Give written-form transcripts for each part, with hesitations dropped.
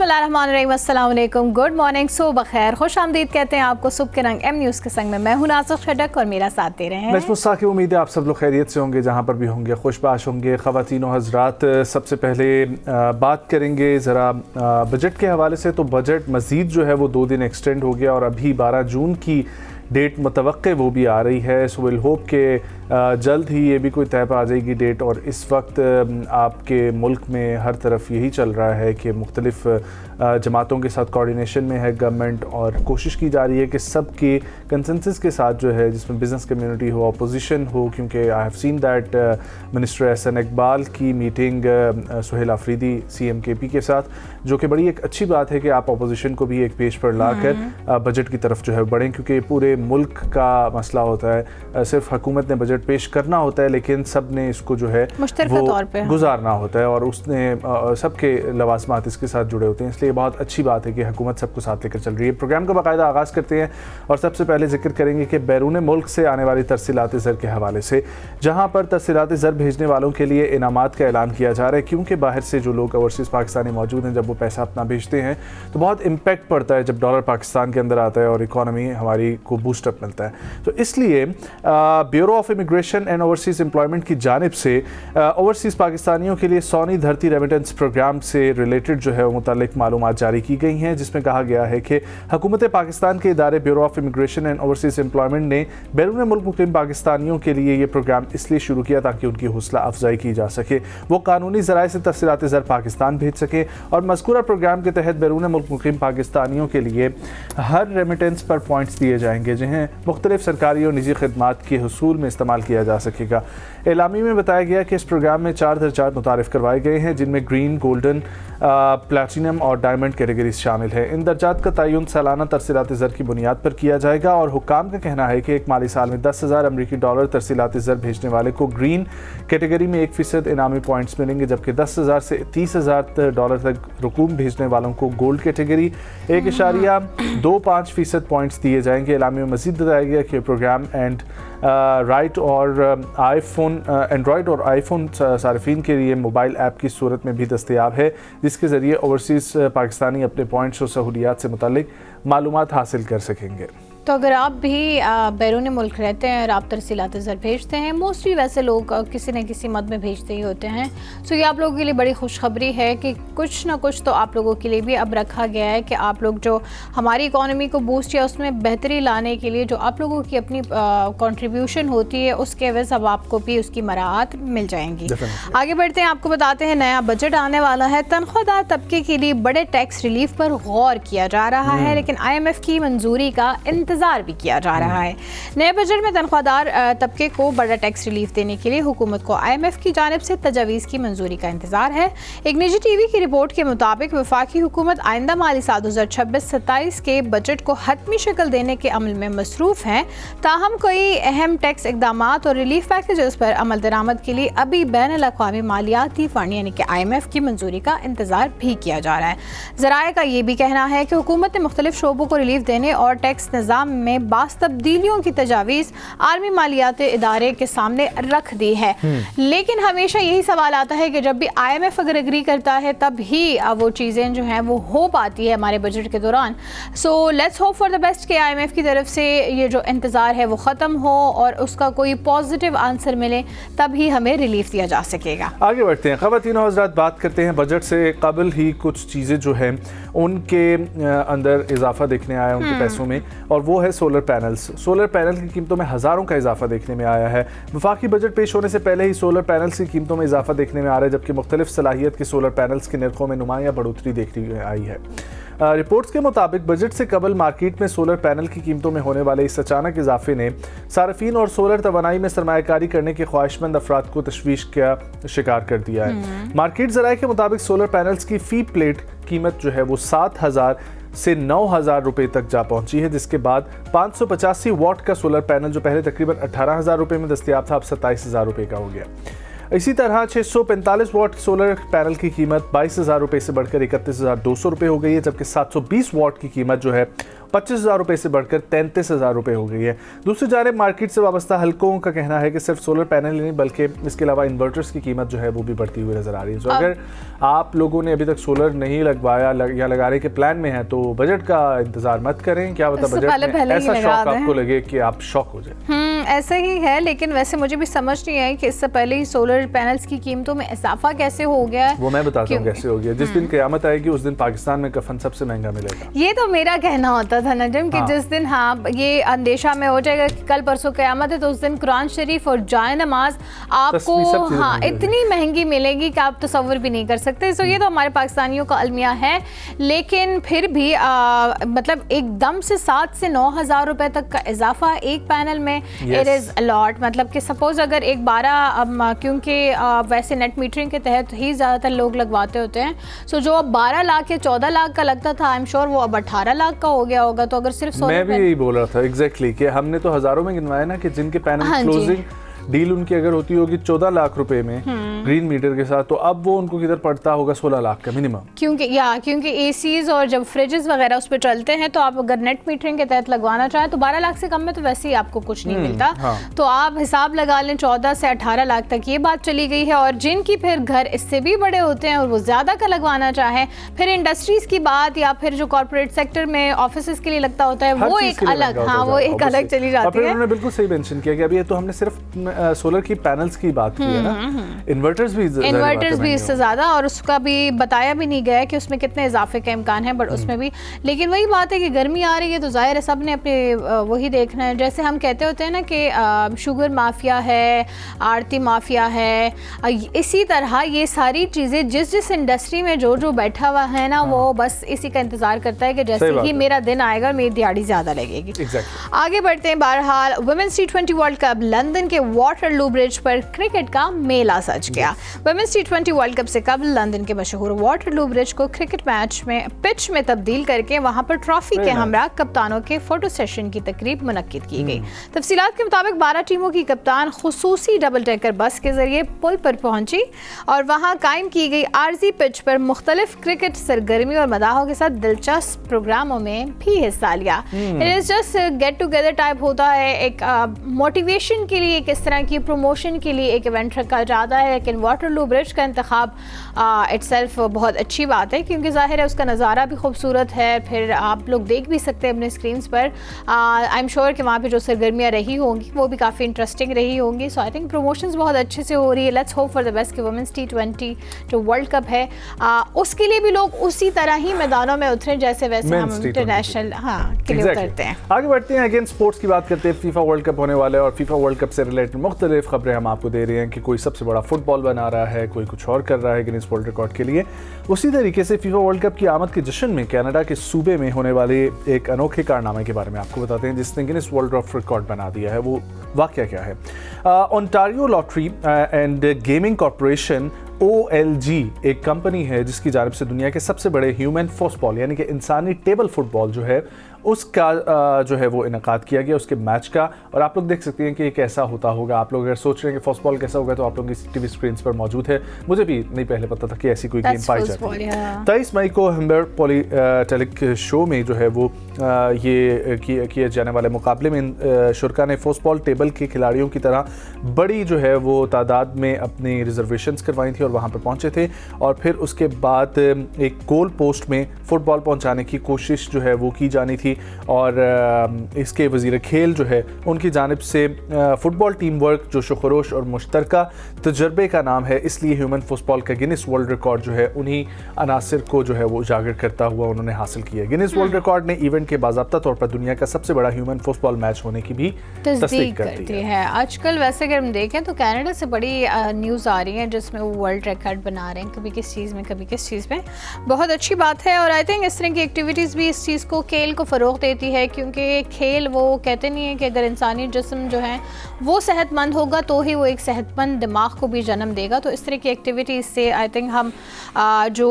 बिस्मिल्लाहिर्रहमानिर्रहीम, अस्सलाम वालेकुम, गुड मॉर्निंग, सुबह खैर, खुश आमदीद कहते हैं आपको सुबह के रंग एम न्यूज़ के संग में। मैं हूं नाज़िर खटक और मेरा साथ दे रहे हैं मुस्ताक़। उम्मीद है आप सब लोग खैरियत से होंगे, जहाँ पर भी होंगे खुशबाश होंगे। ख़वातीन व हज़रात, सबसे पहले बात करेंगे ज़रा बजट के हवाले से। तो बजट मज़ीद जो है वो 2 दिन एक्सटेंड हो गया और अभी 12 जून की डेट मुतवक्के वो भी आ रही है। सो विल होप के जल्द ही ये भी कोई तय पर आ जाएगी डेट। और इस वक्त आपके मुल्क में हर तरफ यही चल रहा है कि मुख्तलिफ जमातों के साथ कोऑर्डिनेशन में है गवर्नमेंट, और कोशिश की जा रही है कि सबके कंसेंसस के साथ जो है, जिसमें बिज़नेस कम्युनिटी हो, अपोजिशन हो, क्योंकि I have seen that minister Ehsan Iqbal की मीटिंग सुहेल आफरीदी CMKP के साथ, जो कि बड़ी एक अच्छी बात है कि आप अपोजिशन को भी एक पेज पर लाकर बजट की तरफ जो है बढ़ें, क्योंकि पूरे मुल्क का मसला होता है। सिर्फ हुकूमत ने बजट पेश करना होता है, लेकिन सब ने इसको जो है वो गुजारना होता है, और उसने सबके लवाजमात इसके साथ जुड़े होते हैं। इसलिए बहुत अच्छी बात है कि हुकूमत सबको साथ लेकर चल रही है। प्रोग्राम का बाकायदा आगाज़ करते हैं और सबसे पहले जिक्र करेंगे कि बैरून मुल्क से आने वाली तरसीलात ज़र के हवाले से, जहाँ पर तरसीलात ज़र भेजने वालों के लिए इनामात का ऐलान किया जा रहा है, क्योंकि बाहर से जो लोग ओवरसीज़ पाकिस्तानी मौजूद हैं, जब वो पैसा अपना भेजते हैं तो बहुत इम्पैक्ट पड़ता है जब डॉलर पाकिस्तान के अंदर आता है और इकॉनमी हमारी को बूस्टअप मिलता है। तो इसलिए bureau of immigration and overseas employment की जानिब से ओवरसीज़ पाकिस्तानियों के लिए सोनी धरती रेमिटेंस प्रोग्राम से रिलेटेड जो है वो मुतालिक मालूमात जारी की गई हैं, जिसमें कहा गया है कि हुकूमत पाकिस्तान के इदारे bureau of immigration and overseas employment ने बैरून मुल्क मुकीम पाकिस्तानियों के लिए ये प्रोग्राम इसलिए शुरू किया ताकि उनकी हौसला अफजाई की जा सके, वो कानूनी ज़राए से तरसीलात ज़र पाकिस्तान भेज सके। और मज़कूरा प्रोग्राम के तहत बैरून मुल्क मुकीम पाकिस्तानियों के लिए हर रेमिटेंस पर पॉइंट्स दिए जाएंगे, जिन्हें मुख्तलिफ सरकारी और निजी खदमात के हुसूल में इस्तेमाल किया जा सकेगा। एलामी में बताया गया कि इस प्रोग्राम में 4 दर्जात मुतारिफ करवाए गए हैं, जिनमें ग्रीन, गोल्डन, प्लैटिनम और डायमंड कैटेगरीज शामिल है। इन दर्जात का तयन सालाना तरसीलात ज़र की बुनियाद पर किया जाएगा, और हुक्काम का कहना है कि एक माली साल में $10,000 अमरीकी तरसीलात ज़र भेजने वाले को ग्रीन कैटेगरी में 1% इनामी पॉइंट्स मिलेंगे, जबकि $10,000 से $30,000 तक रकूम भेजने वालों को गोल्ड कैटेगरी 1.25% पॉइंट्स दिए जाएंगे। एलामी में मज़ीद बताया गया कि प्रोग्राम एंड्रॉयड और आईफोन सार्फिन के लिए मोबाइल ऐप की सूरत में भी दस्तयाब है, जिसके ज़रिए ओवरसीज़ पाकिस्तानी अपने पॉइंट्स और सहूलियात से मुतालिक मालूमात हासिल कर सकेंगे। तो अगर आप भी बैरून मुल्क रहते हैं और आप तरसीलात ज़र भेजते हैं, मोस्टली वैसे लोग किसी न किसी मद में भेजते ही होते हैं, सो ये आप लोगों के लिए बड़ी खुशखबरी है कि कुछ ना कुछ तो आप लोगों के लिए भी अब रखा गया है कि आप लोग जो हमारी इकॉनमी को बूस्ट या उसमें बेहतरी लाने के लिए जो आप लोगों की अपनी कंट्रीब्यूशन होती है, उसके एवज़ अब आपको भी उसकी मराहत मिल जाएंगी। आगे बढ़ते हैं, आपको बताते हैं नया बजट आने वाला है। तनख्वाहदार तबके के लिए बड़े टैक्स रिलीफ पर गौर किया जा रहा है, लेकिन IMF की मंजूरी का इंतजार भी किया जा रहा है। नए बजट में तनख्वाहदार तबके को बड़ा टैक्स रिलीफ देने के लिए हुकूमत को IMF की जानिब से तजावीज़ की मंजूरी का इंतजार है। एक निजी TV की रिपोर्ट के मुताबिक वफाकी हुकूमत आइंदा माली साल 2026-27 के बजट को हतमी शक्ल देने के अमल में मसरूफ है, ताहम कई अहम टैक्स इकदाम और रिलीफ पैकेजेस पर अमल दरामद के लिए अभी बैनुल-अक़वामी मालियाती फंड यानी कि IMF की मंजूरी का इंतजार भी किया जा रहा है। ज़राए का ये भी कहना है कि हुकूमत ने मुख्तलिफ शोबों को रिलीफ देने और टैक्स निज़ाम में बास तब्दीलियों की तजावीज़ आर्मी मालियाती इदारे के सामने रख दी है, लेकिन हमेशा यही सवाल आता है कि जब भी IMF अगर एग्री करता है तब ही वो चीज़ें जो हैं वो हो पाती है हमारे बजट के दौरान। So let's hope for the best कि IMF की तरफ से ये जो इंतज़ार है वो ख़त्म हो और उसका कोई पॉजिटिव आंसर मिले, तभी हमें रिलीफ दिया जा सकेगा। आगे बढ़ते हैं, ख़वातीन और हज़रात, बात करते हैं बजट से कबल ही कुछ चीज़ें जो हैं उनके अंदर इजाफा देखने आया उनके पैसों में, और वो है सोलर पैनल्स। सोलर पैनल की कीमतों में हज़ारों का इजाफा देखने में आया है। वफाकी बजट पेश होने से पहले ही सोलर पैनल्स की कीमतों में इजाफा देखने में आ रहा है, जबकि मुख्तलिफ सलाहियत के सोलर पैनल्स के नरखों में नुमाया बढ़ोतरी देखने आई है। रिपोर्ट्स के मुताबिक बजट से कबल मार्केट में सोलर पैनल की कीमतों में होने वाले इस अचानक इजाफे ने सार्फिन और सोलर तवानाई में सरमायाकारी करने के ख्वाहिशमंद अफराद को तशवीश का शिकार कर दिया है। मार्केट ज़राए के मुताबिक सोलर पैनल्स की फी प्लेट कीमत जो है वो 7,000 से 9,000 रुपये तक जा पहुंची है, जिसके बाद 585 वाट का सोलर पैनल जो पहले तकरीबन 18,000 रुपये में दस्तयाब था, अब 27,000 रुपये का हो गया। इसी तरह 645 वॉट सोलर पैनल की कीमत 22,000 रुपये से बढ़कर 31,200 रुपये हो गई है, जबकि 720 वॉट की कीमत जो है 25,000 रुपये से बढ़कर 33,000 रुपये हो गई है। दूसरी जानिब मार्केट से वाबस्ता हल्कों का कहना है कि सिर्फ सोलर पैनल ही नहीं बल्कि इसके अलावा इन्वर्टर्स की कीमत जो है वो भी बढ़ती हुई नजर आ रही है। तो अगर आप लोगों ने अभी तक सोलर नहीं लगवाया या लगाने के प्लान में है तो बजट का इंतजार मत करें, क्या पता बजट में ऐसा शौक आपको लगे कि आप शौक हो जाए। ऐसा ही है, लेकिन वैसे मुझे भी समझ नहीं आई कि इससे पहले ही सोलर पैनल्स की कीमतों में इजाफा कैसे हो गया है। वो मैं बताता हूँ कैसे हो गया। जिस दिन क़यामत आएगी उस दिन पाकिस्तान में कफन सबसे महंगा मिलेगा। ये तो मेरा कहना होता था नजम कि जिस दिन ये अंदेशा में हो जाएगा कि कल परसों क़यामत है तो उस दिन कुरान शरीफ और जाए नमाज आपको इतनी महंगी मिलेगी कि आप तसव्वुर भी नहीं कर सकते। तो ये तो हमारे पाकिस्तानियों का अलमिया है, लेकिन फिर भी मतलब एकदम से 7 से 9,000 रुपए तक का इजाफा एक पैनल में, इट इज़ अलॉट। मतलब कि सपोज अगर एक 12 क्योंकि वैसे नेट मीटरिंग के तहत ही ज़्यादातर लोग लगवाते होते हैं, सो जो अब 12 लाख या 14 लाख का लगता था आई एम श्योर वो अब 18 लाख का हो गया होगा। तो अगर सिर्फ मैं भी यही बोल रहा था एग्जैक्टली कि हमने तो हजारों में गिनवाया ना कि जिनके पैनल क्लोजिंग डील उनकी अगर होती होगी 14 लाख रुपए में ग्रीन मीटर के साथ, तो अब वो उनको किधर पड़ता होगा 16 लाख का मिनिमम। क्योंकि एसीज और जब फ्रिजेस वगैरह उस पर चलते हैं तो आप अगर नेट मीटरिंग के तहत लगवाना चाहें तो 12 लाख से कम में तो वैसे ही आपको कुछ नहीं मिलता। तो आप हिसाब लगा लें 14 से 18 लाख तक ये बात चली गई है। और जिनकी फिर घर इससे भी बड़े होते हैं और वो ज़्यादा का लगवाना चाहें, फिर इंडस्ट्रीज की बात या फिर जो कॉर्पोरेट सेक्टर में ऑफिस के लिए लगता होता है वो एक अलग वो एक अलग चली जाती है। उन्होंने बिल्कुल सही मेंशन किया कि अभी ये तो हमने सिर्फ सोलर की पैनल्स की बात की है ना, इन्वर्टर्स भी इससे ज़्यादा, और उसका भी बताया भी नहीं गया कि उसमें कितने इजाफे का इम्कान है, बट उसमें भी। लेकिन वही बात है कि गर्मी आ रही है तो जाहिर है सब ने अपने वही देखना है। जैसे हम कहते होते हैं ना कि शुगर माफिया है, आरती माफिया है, इसी तरह ये सारी चीज़ें जिस इंडस्ट्री में जो बैठा हुआ है ना वो बस इसी का इंतजार करता है कि जैसे ही मेरा दिन आएगा मेरी दिहाड़ी ज़्यादा लगेगी। आगे बढ़ते हैं। बहरहाल women's T20 world cup London के वाटरलू ब्रिज पर क्रिकेट का मेला सज गया। वुमेन्स T20 वर्ल्ड कप से कबल लंदन के मशहूर वाटरलू ब्रिज को क्रिकेट मैच में पिच में तब्दील करके वहां पर ट्रॉफी के हमरा कप्तानों के फोटो सेशन की तकरीब मुनक्किद की गई। तफसीलात के मुताबिक 12 टीमों की कप्तान खुसूसी डबल डेकर बस के जरिए पुल पर पहुंची और वहां कायम की गई आर्जी पिच पर मुख्तलिफ क्रिकेट सरगर्मी और मदाहों के साथ दिलचस्प प्रोग्रामों में भी हिस्सा लिया। It is just get together type होता है, एक मोटिवेशन के लिए, किस तरह की प्रमोशन के लिए एक इवेंट रखा जाता है। लेकिन वाटरलू ब्रिज का इंतखाब इटसेल्फ बहुत अच्छी बात है क्योंकि ज़ाहिर है उसका नज़ारा भी खूबसूरत है, फिर आप लोग देख भी सकते हैं अपने स्क्रीन्स पर। आई एम श्योर कि वहाँ पे जो सरगर्मियाँ रही होंगी वो भी काफ़ी इंटरेस्टिंग रही होंगी। सो आई थिंक प्रमोशंस बहुत अच्छे से हो रही है। Let's hope for the best कि वुमेन्स T20 जो वर्ल्ड कप है उसके लिए भी लोग उसी तरह ही मैदानों में उतरे जैसे वैसे हम इंटरनेशनल के लिए उतरते हैं। आगे बढ़ते हैं, अगेन स्पोर्ट्स की बात करते हैं। फीफा वर्ल्ड कप होने वाला है और फीफा वर्ल्ड कप से रिलेटेड मुख्तलिफ खबरें हम आपको दे रहे हैं कि कोई सबसे बड़ा फुटबॉल बना रहा है, कोई कुछ और कर रहा है गिनीज वर्ल्ड रिकॉर्ड के लिए। उसी तरीके से फीफा वर्ल्ड कप की आमद के जश्न में कनाडा के सूबे में होने वाले एक अनोखे कारनामे के बारे में आपको बताते हैं जिसने गिनीज वर्ल्ड ऑफ रिकॉर्ड बना दिया है। वो वाकया क्या है? Ontario lottery and gaming corporation OLG एक कंपनी है जिसकी जानिब से दुनिया के सबसे बड़े ह्यूमन फुटबॉल यानी कि इंसानी टेबल फुटबॉल जो है उसका जो है वो इनकाद किया गया, उसके मैच का। और आप लोग देख सकते हैं कि ये कैसा होता होगा। आप लोग अगर सोच रहे हैं कि फुटबॉल कैसा होगा तो आप लोग इस टीवी स्क्रीन पर मौजूद है। मुझे भी नहीं पहले पता था कि ऐसी कोई गेम पाई जाती है। 23 मई को हिम्बर्ग पॉलीटेलिक शो में जो है वो ये किए जाने वाले मुकाबले में शुरका ने फुटबॉल टेबल के खिलाड़ियों की तरह बड़ी जो है वो तादाद में अपनी रिजर्वेशंस करवाई थी और वहाँ पर पहुँचे थे। और फिर उसके बाद एक गोल पोस्ट में फुटबॉल पहुँचाने की कोशिश जो है वो की जानी थी। और इसके वज़ीर खेल जो है उनकी जानिब से फुटबॉल टीम वर्क जो शुखरोश और मुश्तरका तजर्बे का नाम है, इसलिए ह्यूमन फुटबॉल का गिनीज वर्ल्ड रिकॉर्ड जो है उन्हीं अनासर को जो है वो उजागर करता हुआ उन्होंने हासिल किया। गिनीज वर्ल्ड रिकॉर्ड ने इवेंट के बाज़ाब्ता तौर पर दुनिया का सबसे बड़ा ह्यूमन फुटबॉल मैच होने की भी तस्दीक कर दी है। आजकल वैसे अगर हम देखें तो कनाडा से बड़ी न्यूज़ आ रही है जिसमें वो वर्ल्ड रिकॉर्ड बना रहे हैं, कभी किस चीज़ में कभी किस चीज़ में। बहुत अच्छी बात है। और आई थिंक इस तरह की एक्टिविटीज़ भी इस चीज़ को, खेल को फ़रोग़ देती है, क्योंकि खेल वो कहते नहीं है कि अगर इंसानी जिस्म जो है वो सेहतमंद होगा तो ही वो एक सेहतमंद दिमाग को भी जन्म देगा। तो इस तरह की एक्टिविटीज़ से आई थिंक हम जो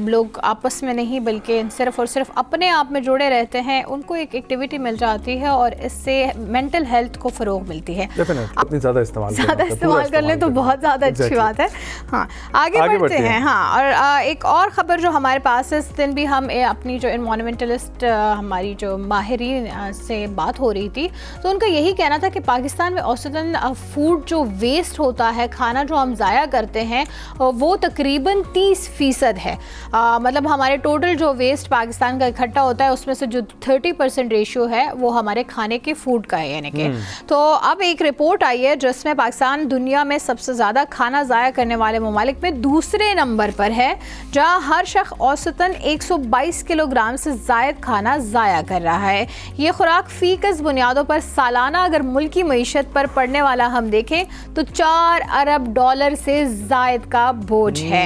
लोग आपस में नहीं बल्कि सिर्फ़ और सिर्फ अपने आप में जुड़े रहते हैं, उनको एक एक्टिविटी मिल जाती है और इससे मेंटल हेल्थ को फ़रोग़ मिलती है। अपनी ज़्यादा इस्तेमाल कर लें तो बहुत ज़्यादा अच्छी बात है। हाँ, आगे बढ़ते हैं। हाँ, और एक और ख़बर जो हमारे पास है, इस दिन भी हम अपनी जो इन्वायरमेंटलिस्ट हमारी जो माहिरीन से बात हो रही थी, तो उनका यही कहना था कि पाकिस्तान में औसतन फूड जो वेस्ट होता है, खाना जो हम ज़ाया करते हैं, वो तकरीबन 30% है। मतलब हमारे टोटल जो वेस्ट पाकिस्तान का इकट्ठा होता है उसमें से जो 30% रेशियो है वो हमारे खाने के फूड का है, यानी कि। तो अब एक रिपोर्ट आई है जिसमें पाकिस्तान दुनिया में सबसे ज़्यादा खाना ज़ाया करने वाले ममालिक में दूसरे नंबर पर है, जहाँ हर शख्स औसतन 122 किलोग्राम से ज़ायद खाना ज़ाया कर रहा है। ये खुराक फ़ीकस बुनियादों पर सालाना अगर मुल्की मईशत पर पड़ने वाला हम देखें तो $4 अरब से ज़ायद का बोझ है।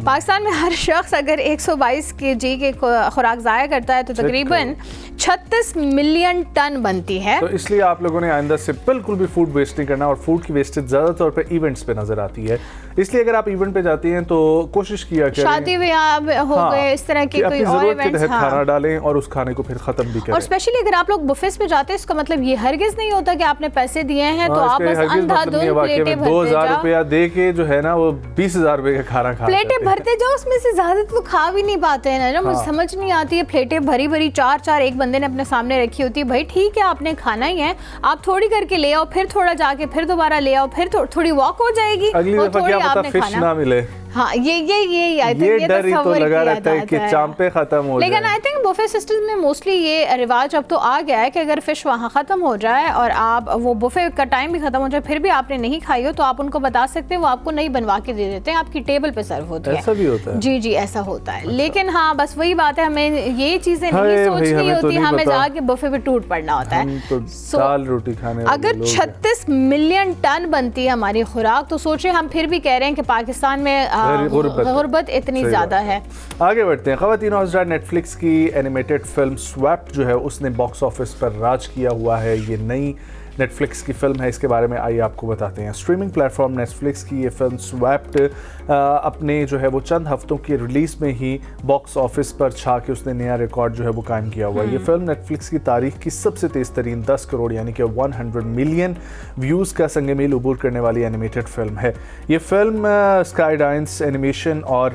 पाकिस्तान में हर शख्स अगर 122 kg के खुराक ज़ाया करता है तो तकरीबन 36 मिलियन टन बनती है। तो इसलिए आप लोगों ने आइंदा से बिल्कुल भी फूड वेस्ट नहीं करना, और फूड की वेस्टेज ज़्यादातर पे इवेंट्स पे नजर आती है। इसलिए अगर आप इवेंट पे जाती हैं तो कोशिश किया करें, शादी ब्याह हो गए, इस तरह के कोई और इवेंट्स, खाना डालें और उस खाने को फिर खत्म भी करें। और स्पेशली अगर आप लोग बुफेस पे जाते हैं, इसका मतलब ये हरगिज नहीं होता कि आपने पैसे दिए हैं तो आप बस अंधाधुंध प्लेटें भरते 2000 रुपया दे के जो है ना वो 20,000 रुपए का खाना खा प्लेटें भरते जाओ, उसमें से ज्यादा तो खा भी नहीं पाते हैं ना। मुझे समझ नहीं आती है, प्लेटें भरी भरी 4-4 एक बंदे ने अपने सामने रखी होती है। भाई ठीक है, आपने खाना ही है, आप थोड़ी करके ले आओ, फिर थोड़ा जाके फिर दोबारा ले आओ, फिर थोड़ी वॉक हो जाएगी, अगली दफा क्या पता फिश ना मिले। हाँ, ये डर ही तो लगा रहता है कि चांपे खत्म हो जाए। लेकिन आई थिंक बुफे सिस्टम में मोस्टली ये रिवाज अब तो आ गया है कि अगर फिश वहाँ ख़त्म हो जाए और आप वो बुफे का टाइम भी ख़त्म हो जाए फिर भी आपने नहीं खाई हो तो आप उनको बता सकते हैं, वो आपको नई बनवा के दे देते हैं, आपकी टेबल पे सर्व होती है। ऐसा भी होता है? जी, ऐसा होता है। लेकिन हाँ, बस वही बात है, हमें ये चीज़ें नहीं सोचनी होती, हमें जाके बुफे पे टूट पड़ना होता है। दाल रोटी खाने अगर 36 मिलियन टन बनती है हमारी खुराक, तो सोचे हम फिर भी कह रहे हैं कि पाकिस्तान में गुर्बत इतनी ज़्यादा है। आगे बढ़ते हैं। ख़वातीन और हज़रात, नेटफ्लिक्स की एनिमेटेड फिल्म स्वैप्ड जो है उसने बॉक्स ऑफिस पर राज किया हुआ है। ये नई नेटफ्लिक्स की फिल्म है, इसके बारे में आइए आपको बताते हैं। स्ट्रीमिंग प्लेटफॉर्म नेटफ्लिक्स की ये फिल्म स्वैप्ड अपने जो है वो चंद हफ्तों की रिलीज़ में ही बॉक्स ऑफिस पर छा के उसने नया रिकॉर्ड जो है वो कायम किया हुआ है। ये फिल्म नेटफ्लिक्स की तारीख की सबसे तेज़ तरीन 10 करोड़ यानी कि 100 मिलियन व्यूज़ का संग मील अबूर करने वाली एनिमेटेड फिल्म है। ये फिल्म स्काईडाइंस एनिमेशन और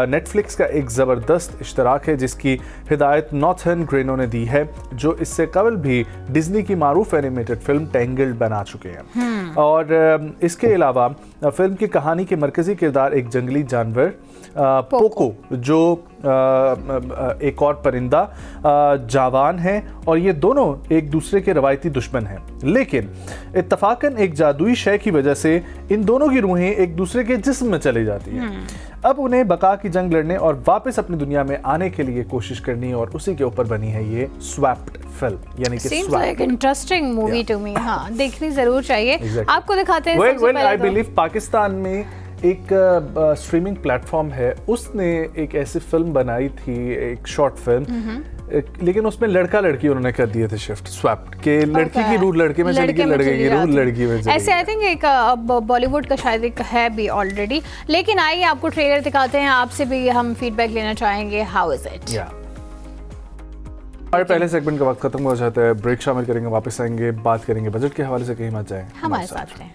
नेटफ्लिक्स का एक ज़बरदस्त इश्तराक है, जिसकी हिदायत नॉर्थन ग्रेनो ने दी है, जो इससे कबल भी डिज्नी की मारूफ एनिमेटेड फिल्म टेंगल्ड बना चुके हैं। और इसके अलावा फिल्म की कहानी के मरकज़ी किरदार एक जंगली जानवर पोको, जो एक और परिंदा जावान है, और ये दोनों एक दूसरे के रवायती दुश्मन हैं। लेकिन इत्तफाकन एक जादुई शय की वजह से इन दोनों की रूहें एक दूसरे के जिस्म में चली जाती हैं। अब उन्हें बका की जंग लड़ने और वापस अपनी दुनिया में आने के लिए कोशिश करनी है, और उसी के ऊपर बनी है ये स्वैप्ड फिल्म, यानी कि Seems like interesting movie to me। हाँ, देखनी जरूर चाहिए। Exactly. आपको दिखाते हैं। Well, I believe पाकिस्तान में एक स्ट्रीमिंग प्लेटफॉर्म है, उसने एक ऐसी फिल्म बनाई थी, एक शॉर्ट फिल्म, लेकिन उसमें लड़का लड़की उन्होंने कर दिए थे शिफ्ट, स्वैप्ड के लड़की की रूह लड़के में चली गई, लड़के की रूह लड़की में चली गई। ऐसे आई थिंक एक बॉलीवुड का शायद एक है भी ऑलरेडी। लेकिन आइए आपको ट्रेलर दिखाते हैं, आपसे भी हम फीडबैक लेना चाहेंगे। How is it? हमारे पहले सेगमेंट का वक्त खत्म हो जाता है, ब्रेक शामिल करेंगे, वापस आएंगे, बात करेंगे बजट के हवाले से। कहीं मत जाएं, हमारे साथ रहें।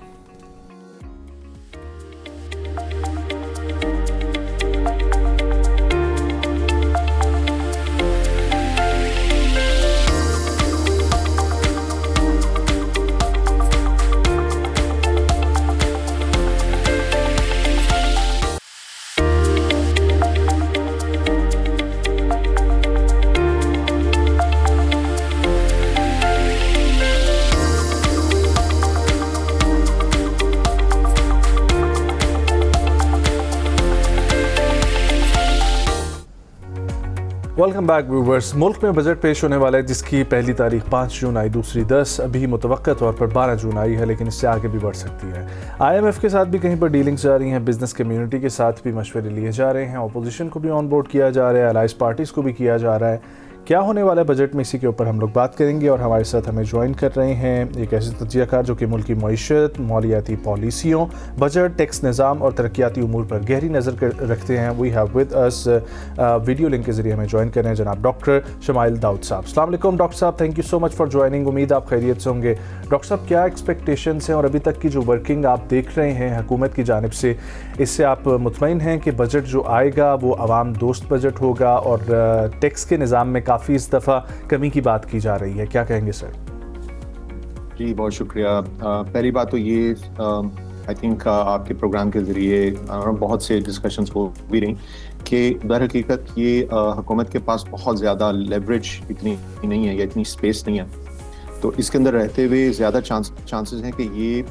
Welcome back viewers. मुल्क में बजट पेश होने वाला है जिसकी पहली तारीख 5 जून आई, दूसरी 10, अभी मुतवक्का तौर पर 12 जून आई है, लेकिन इससे आगे भी बढ़ सकती है। IMF के साथ भी कहीं पर डीलिंग्स जारी हैं, बिजनेस कम्युनिटी के साथ भी मशवरे लिए जा रहे हैं, अपोजिशन को भी ऑन बोर्ड किया जा रहा है, अलाइज पार्टीज़ को भी किया जा रहा है। क्या होने वाला है बजट में, इसी के ऊपर हम लोग बात करेंगे और हमारे साथ हमें ज्वाइन कर रहे हैं एक ऐसे तजियाकार जो कि मुल्की मईशत, मालियाती पॉलिसियों, बजट, टैक्स निज़ाम और तरक्याती उमूर पर गहरी नज़र रखते हैं। We have with us video link के ज़रिए हमें ज्वाइन कर रहे हैं जनाब डॉक्टर शमाइल दाऊद साहब। अस्सलाम वालेकुम डॉक्टर साहब, thank you so much for joining. उम्मीद आप खैरियत से होंगे। डॉक्टर साहब, क्या एक्सपेक्टेशंस हैं और अभी तक की जो वर्किंग आप देख रहे हैं हुकूमत की जानिब से, इससे आप मुतमईन हैं कि बजट जो आएगा वो आवाम दोस्त बजट होगा? और टैक्स के निज़ाम में काफ़ी इस दफ़ा कमी की बात की जा रही है, क्या कहेंगे सर? जी बहुत शुक्रिया। पहली बात तो ये आई थिंक आपके प्रोग्राम के ज़रिए बहुत से डिस्कशंस हो भी रही कि दर हकीकत ये हुकूमत के पास बहुत ज़्यादा लेवरेज इतनी नहीं है या इतनी स्पेस नहीं है, तो इसके अंदर रहते हुए ज़्यादा चांसेस हैं कि ये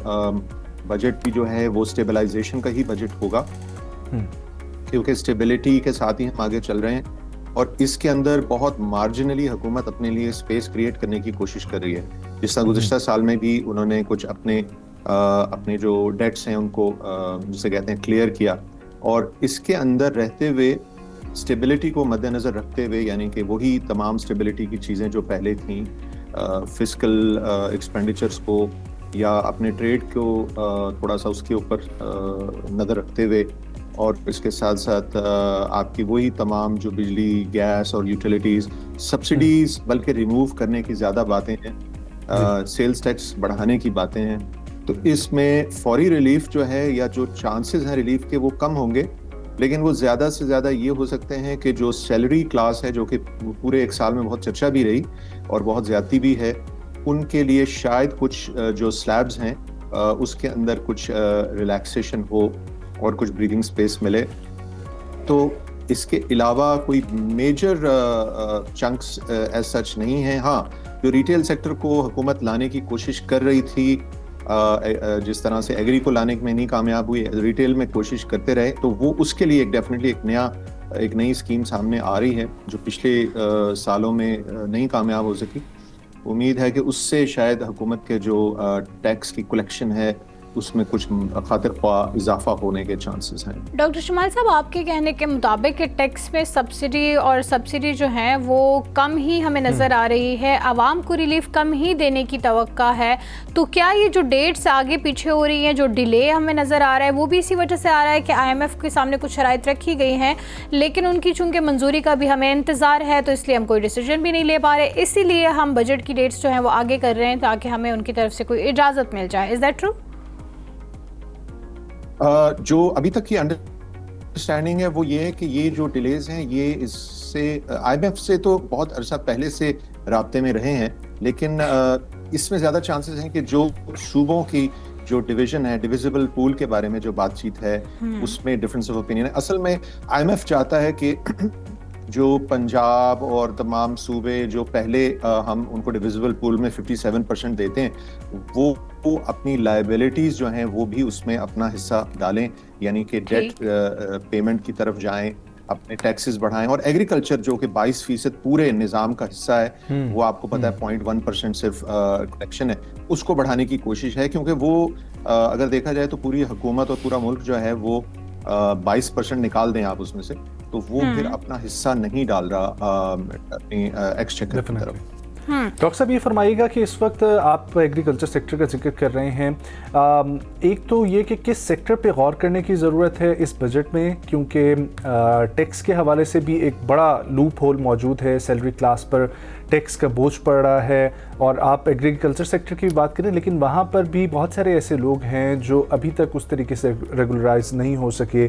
बजट भी जो है वो स्टेबलाइजेशन का ही बजट होगा, क्योंकि स्टेबिलिटी के साथ ही हम आगे चल रहे हैं और इसके अंदर बहुत मार्जिनली हुकूमत अपने लिए स्पेस क्रिएट करने की कोशिश कर रही है। जिस तरह गुज़िश्ता साल में भी उन्होंने कुछ अपने जो डेट्स हैं उनको जिसे कहते हैं क्लियर किया, और इसके अंदर रहते हुए स्टेबिलिटी को मद्देनज़र रखते हुए, यानी कि वही तमाम स्टेबिलिटी की चीज़ें जो पहले थीं, फिस्कल एक्सपेंडिचर्स को या अपने ट्रेड को थोड़ा सा उसके ऊपर नज़र रखते हुए, और इसके साथ साथ आपकी वही तमाम जो बिजली, गैस और यूटिलिटीज़ सब्सिडीज़ बल्कि रिमूव करने की ज़्यादा बातें हैं, सेल्स टैक्स बढ़ाने की बातें हैं। तो इसमें फौरी रिलीफ जो है या जो चांसेस हैं रिलीफ के वो कम होंगे, लेकिन वो ज़्यादा से ज़्यादा ये हो सकते हैं कि जो सैलरी क्लास है, जो कि पूरे एक साल में बहुत चर्चा भी रही और बहुत ज़्यादती भी है, उनके लिए शायद कुछ जो स्लैब्स हैं उसके अंदर कुछ रिलैक्सेशन हो और कुछ ब्रीदिंग स्पेस मिले। तो इसके अलावा कोई मेजर चंक्स एज सच नहीं है। हाँ, जो रिटेल सेक्टर को हुकूमत लाने की कोशिश कर रही थी, जिस तरह से एग्री को लाने में नहीं कामयाब हुई, रिटेल में कोशिश करते रहे, तो वो उसके लिए डेफिनेटली एक नई स्कीम सामने आ रही है जो पिछले सालों में नहीं कामयाब हो सकी। उम्मीद है कि उससे शायद हुकूमत के जो टैक्स की कलेक्शन है उसमें कुछ खातिर ख्वाह इजाफा होने के चांसेस हैं। डॉक्टर शमाइल साहब, आपके कहने के मुताबिक कि टैक्स में सब्सिडी जो है वो कम ही हमें नज़र आ रही है, आवाम को रिलीफ कम ही देने की तवक्का है, तो क्या ये जो डेट्स आगे पीछे हो रही हैं, जो डिले हमें नज़र आ रहा है, वो भी इसी वजह से आ रहा है कि IMF के सामने कुछ शराइत रखी गई हैं, लेकिन उनकी चूँकि मंजूरी का भी हमें इंतज़ार है, तो इसलिए हम कोई डिसीजन भी नहीं ले पा रहे, इसीलिए हम बजट की डेट्स जो हैं वो आगे कर रहे हैं ताकि हमें उनकी तरफ से कोई इजाज़त मिल जाए? Is that true? जो अभी तक की अंडरस्टैंडिंग है वो ये है कि ये जो डिलेज हैं ये इससे IMF से तो बहुत अरसा पहले से राब्ते में रहे हैं, लेकिन इसमें ज़्यादा चांसेस हैं कि जो सूबों की जो डिवीजन है, डिविजिबल पूल के बारे में जो बातचीत है उसमें डिफरेंस ऑफ ओपिनियन है। असल में IMF चाहता है कि जो पंजाब और तमाम सूबे जो पहले हम उनको डिविजिबल पूल में 57% देते हैं, वो अपनी लायबिलिटीज जो हैं वो भी उसमें अपना हिस्सा डालें, यानी कि डेट पेमेंट की तरफ जाएं, अपने टैक्सेस बढ़ाएं। और एग्रीकल्चर जो कि 22% पूरे निज़ाम का हिस्सा है, वो आपको पता है 0.1% सिर्फ कलेक्शन है, उसको बढ़ाने की कोशिश है, क्योंकि वो अगर देखा जाए तो पूरी हुकूमत और पूरा मुल्क जो है वो 22% निकाल दें आप उसमें से, तो वो फिर अपना हिस्सा नहीं डाल रहा अपनी एक्सचेकर की तरफ। डॉक्टर साहब, ये फरमाइएगा कि इस वक्त आप एग्रीकल्चर सेक्टर का जिक्र कर रहे हैं, एक तो ये कि किस सेक्टर पे गौर करने की ज़रूरत है इस बजट में, क्योंकि टैक्स के हवाले से भी एक बड़ा लूप होल मौजूद है, सैलरी क्लास पर टैक्स का बोझ पड़ रहा है, और आप एग्रीकल्चर सेक्टर की बात करें, लेकिन वहाँ पर भी बहुत सारे ऐसे लोग हैं जो अभी तक उस तरीके से रेगुलराइज नहीं हो सके।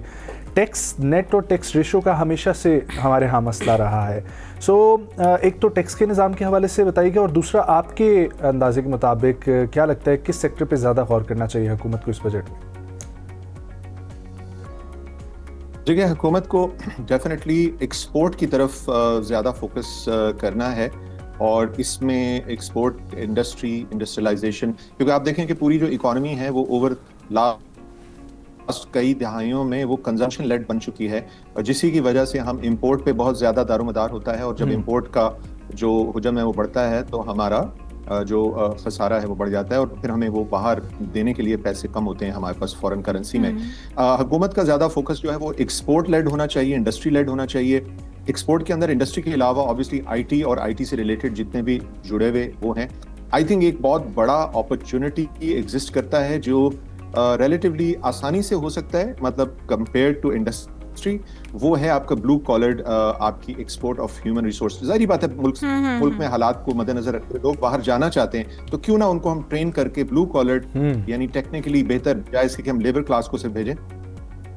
टैक्स नेट और टैक्स रेशो का हमेशा से हमारे यहाँ मसला रहा है। सो एक तो टैक्स के निज़ाम के हवाले से बताइएगा, और दूसरा आपके अंदाजे के मुताबिक क्या लगता है किस सेक्टर पे ज़्यादा गौर करना चाहिए हुकूमत को इस बजट में? देखिए, हुकूमत को डेफिनेटली एक्सपोर्ट की तरफ ज़्यादा फोकस करना है, और इसमें एक्सपोर्ट इंडस्ट्रियलाइजेशन, क्योंकि आप देखें कि पूरी जो इकॉनमी है वो ओवर लास्ट कई दहाइयों में वो कंजम्पशन लेड बन चुकी है, और जिसी की वजह से हम इंपोर्ट पे बहुत ज़्यादा दारोमदार होता है, और जब इंपोर्ट का जो हुजम है वो बढ़ता है तो हमारा जो खसारा है वो बढ़ जाता है, और फिर हमें वो बाहर देने के लिए पैसे कम होते हैं हमारे पास फॉरेन करेंसी में। हुकूमत का ज़्यादा फोकस जो है वो एक्सपोर्ट लेड होना चाहिए, इंडस्ट्री लेड होना चाहिए। एक्सपोर्ट के अंदर इंडस्ट्री के अलावा ऑब्वियसली आईटी और आईटी से रिलेटेड जितने भी जुड़े हुए वो हैं, आई थिंक एक बहुत बड़ा अपॉर्चुनिटी एग्जिस्ट करता है जो रिलेटिवली आसानी से हो सकता है, मतलब कंपेयर टू इंडस्ट्री, वो है आपका ब्लू कॉलर्ड आपकी एक्सपोर्ट ऑफ ह्यूमन रिसोर्स। जाहिर बात है मुल्क में हालात को मद्देनजर रखते लोग बाहर जाना चाहते हैं, तो क्यों ना उनको हम ट्रेन करके ब्लू कॉलर्ड यानी टेक्निकली बेहतर, जैसे कि हम लेबर क्लास को सिर्फ भेजें,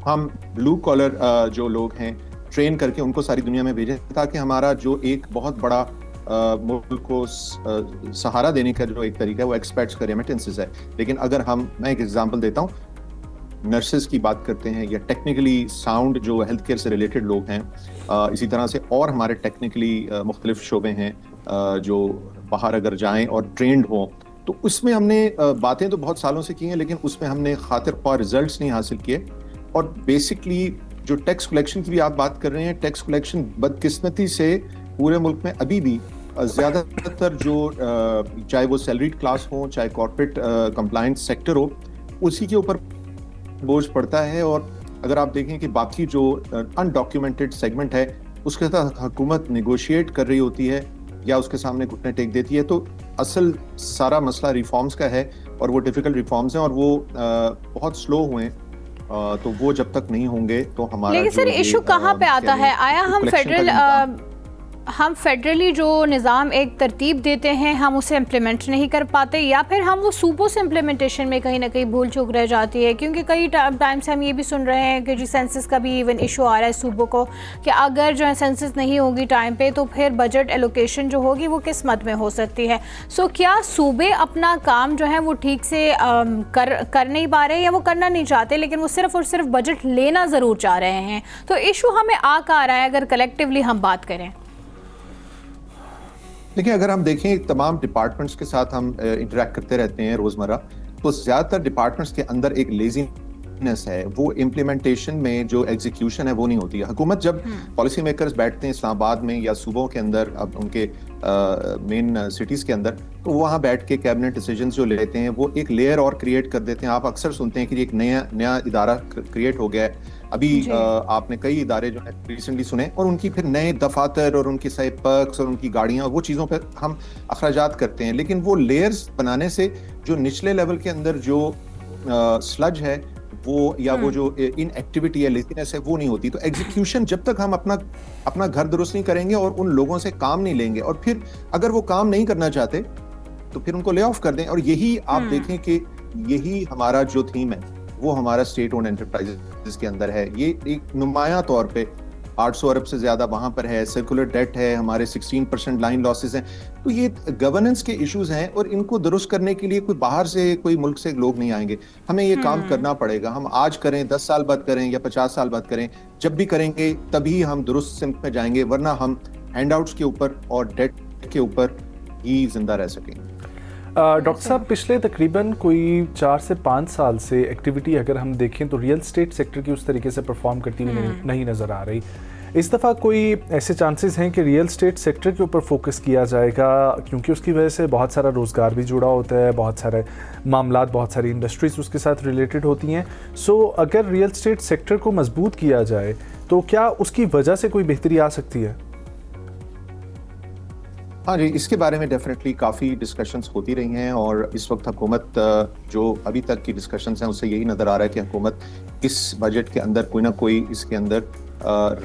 हम ब्लू कॉलर जो लोग हैं ट्रेन करके उनको सारी दुनिया में भेजें, ताकि हमारा जो एक बहुत बड़ा मुल्क को सहारा देने का जो एक तरीका है वो एक्सपेक्ट्स का रेमिटेंसेस है। लेकिन अगर मैं एक एग्जांपल देता हूँ, नर्सेज की बात करते हैं या टेक्निकली साउंड जो हेल्थ केयर से रिलेटेड लोग हैं, इसी तरह से और हमारे टेक्निकली मुख्तलिफ शोबे हैं जो बाहर अगर जाएं और ट्रेंड हों, तो उसमें हमने बातें तो बहुत सालों से की हैं, लेकिन उसमें हमने खातिर ख्वाह रिजल्ट्स नहीं हासिल किए। और बेसिकली जो टैक्स कलेक्शन की भी आप बात कर रहे हैं, टैक्स कलेक्शन बदकिस्मती से पूरे मुल्क में अभी भी ज़्यादातर जो चाहे वो सैलरीड क्लास हो, चाहे कॉर्पोरेट कंप्लायंस सेक्टर हो, उसी के ऊपर बोझ पड़ता है। और अगर आप देखें कि बाकी जो अनडॉक्यूमेंटेड सेगमेंट है उसके साथ हुकूमत नेगोशिएट कर रही होती है या उसके सामने घुटने टेक देती है, तो असल सारा मसला रिफॉर्म्स का है, और वो डिफिकल्ट रिफॉर्म्स हैं और वो बहुत स्लो हुए, तो वो जब तक नहीं होंगे तो हमारा। लेकिन सर इशू कहाँ पे आता है? आया हम फेडरली जो निज़ाम एक तरतीब देते हैं हम उसे इम्प्लीमेंट नहीं कर पाते, या फिर हम वो सूबों से इम्प्लीमेंटेशन में कहीं ना कहीं भूल चूक रह जाती है? क्योंकि कई टाइम से हम ये भी सुन रहे हैं कि जी सेंसस का भी इवन इशू आ रहा है सूबों को, कि अगर जो है सेंसस नहीं होगी टाइम पे तो फिर बजट एलोकेशन जो होगी वो किस मद में हो सकती है। सो क्या सूबे अपना काम जो है वो ठीक से कर नहीं पा रहे, या वो करना नहीं चाहते लेकिन वो सिर्फ और सिर्फ बजट लेना ज़रूर चाह रहे हैं? तो इशू हमें आ रहा है अगर कलेक्टिवली हम बात करें। देखिए, अगर हम देखें तमाम डिपार्टमेंट्स के साथ हम इंटरेक्ट करते रहते हैं रोजमर्रा, तो ज्यादातर डिपार्टमेंट्स के अंदर एक लेजीनेस है, वो इम्प्लीमेंटेशन में जो एग्जीक्यूशन है वो नहीं होती है। हुकूमत जब पॉलिसी मेकर्स बैठते हैं इस्लामाबाद में या सूबों के अंदर, अब उनके मेन सिटीज के अंदर, तो वहाँ बैठ के कैबिनेट डिसीजंस जो लेते हैं वो एक लेयर और क्रिएट कर देते हैं। आप अक्सर सुनते हैं कि एक नया इदारा क्रिएट हो गया है। अभी आपने कई इदारे जो है रिसेंटली सुने, और उनकी फिर नए दफातर और उनकी सही पर्क्स और उनकी गाड़ियां, वो चीज़ों पर हम अखराजात करते हैं, लेकिन वो लेयर्स बनाने से जो निचले लेवल के अंदर जो स्लज है वो, या वो जो इनएक्टिविटी है, लेजीनेस है, वो नहीं होती। तो एग्जीक्यूशन जब तक हम अपना घर दुरुस्त नहीं करेंगे और उन लोगों से काम नहीं लेंगे, और फिर अगर वो काम नहीं करना चाहते तो फिर उनको ले ऑफ कर दें। और यही आप देखें कि यही हमारा जो थीम है वो हमारा स्टेट ओन एंटरप्राइजेस के अंदर है। ये एक नुमाया तौर पे 800 अरब से ज्यादा वहां पर है, सर्कुलर डेट है, हमारे 16% लाइन लॉसेस हैं। तो ये गवर्नेंस के इश्यूज हैं, और इनको दुरुस्त करने के लिए कोई बाहर से, कोई मुल्क से लोग नहीं आएंगे। हमें ये काम करना पड़ेगा। हम आज करें, 10 साल बाद करें या 50 साल बाद करें, जब भी करेंगे तभी हम दुरुस्त सिमत में जाएंगे, वरना हम हैंडआउट्स के ऊपर और डेट के ऊपर ही जिंदा रह सकेंगे। डॉक्टर साहब, पिछले तकरीबन कोई 4 से 5 साल से एक्टिविटी अगर हम देखें तो रियल स्टेट सेक्टर की उस तरीके से परफॉर्म करती हुई नहीं नज़र आ रही। इस दफ़ा कोई ऐसे चांसेस हैं कि रियल स्टेट सेक्टर के ऊपर फोकस किया जाएगा, क्योंकि उसकी वजह से बहुत सारा रोज़गार भी जुड़ा होता है, बहुत सारे मामलात, बहुत सारी इंडस्ट्रीज़ उसके साथ रिलेटेड होती हैं। सो अगर रियल स्टेट सेक्टर को मजबूत किया जाए तो क्या उसकी वजह से कोई बेहतरी आ सकती है? हाँ जी, इसके बारे में डेफिनेटली काफ़ी डिस्कशंस होती रही हैं, और इस वक्त हुकूमत जो अभी तक की डिस्कशंस हैं उससे यही नज़र आ रहा है कि हुकूमत इस बजट के अंदर कोई ना कोई इसके अंदर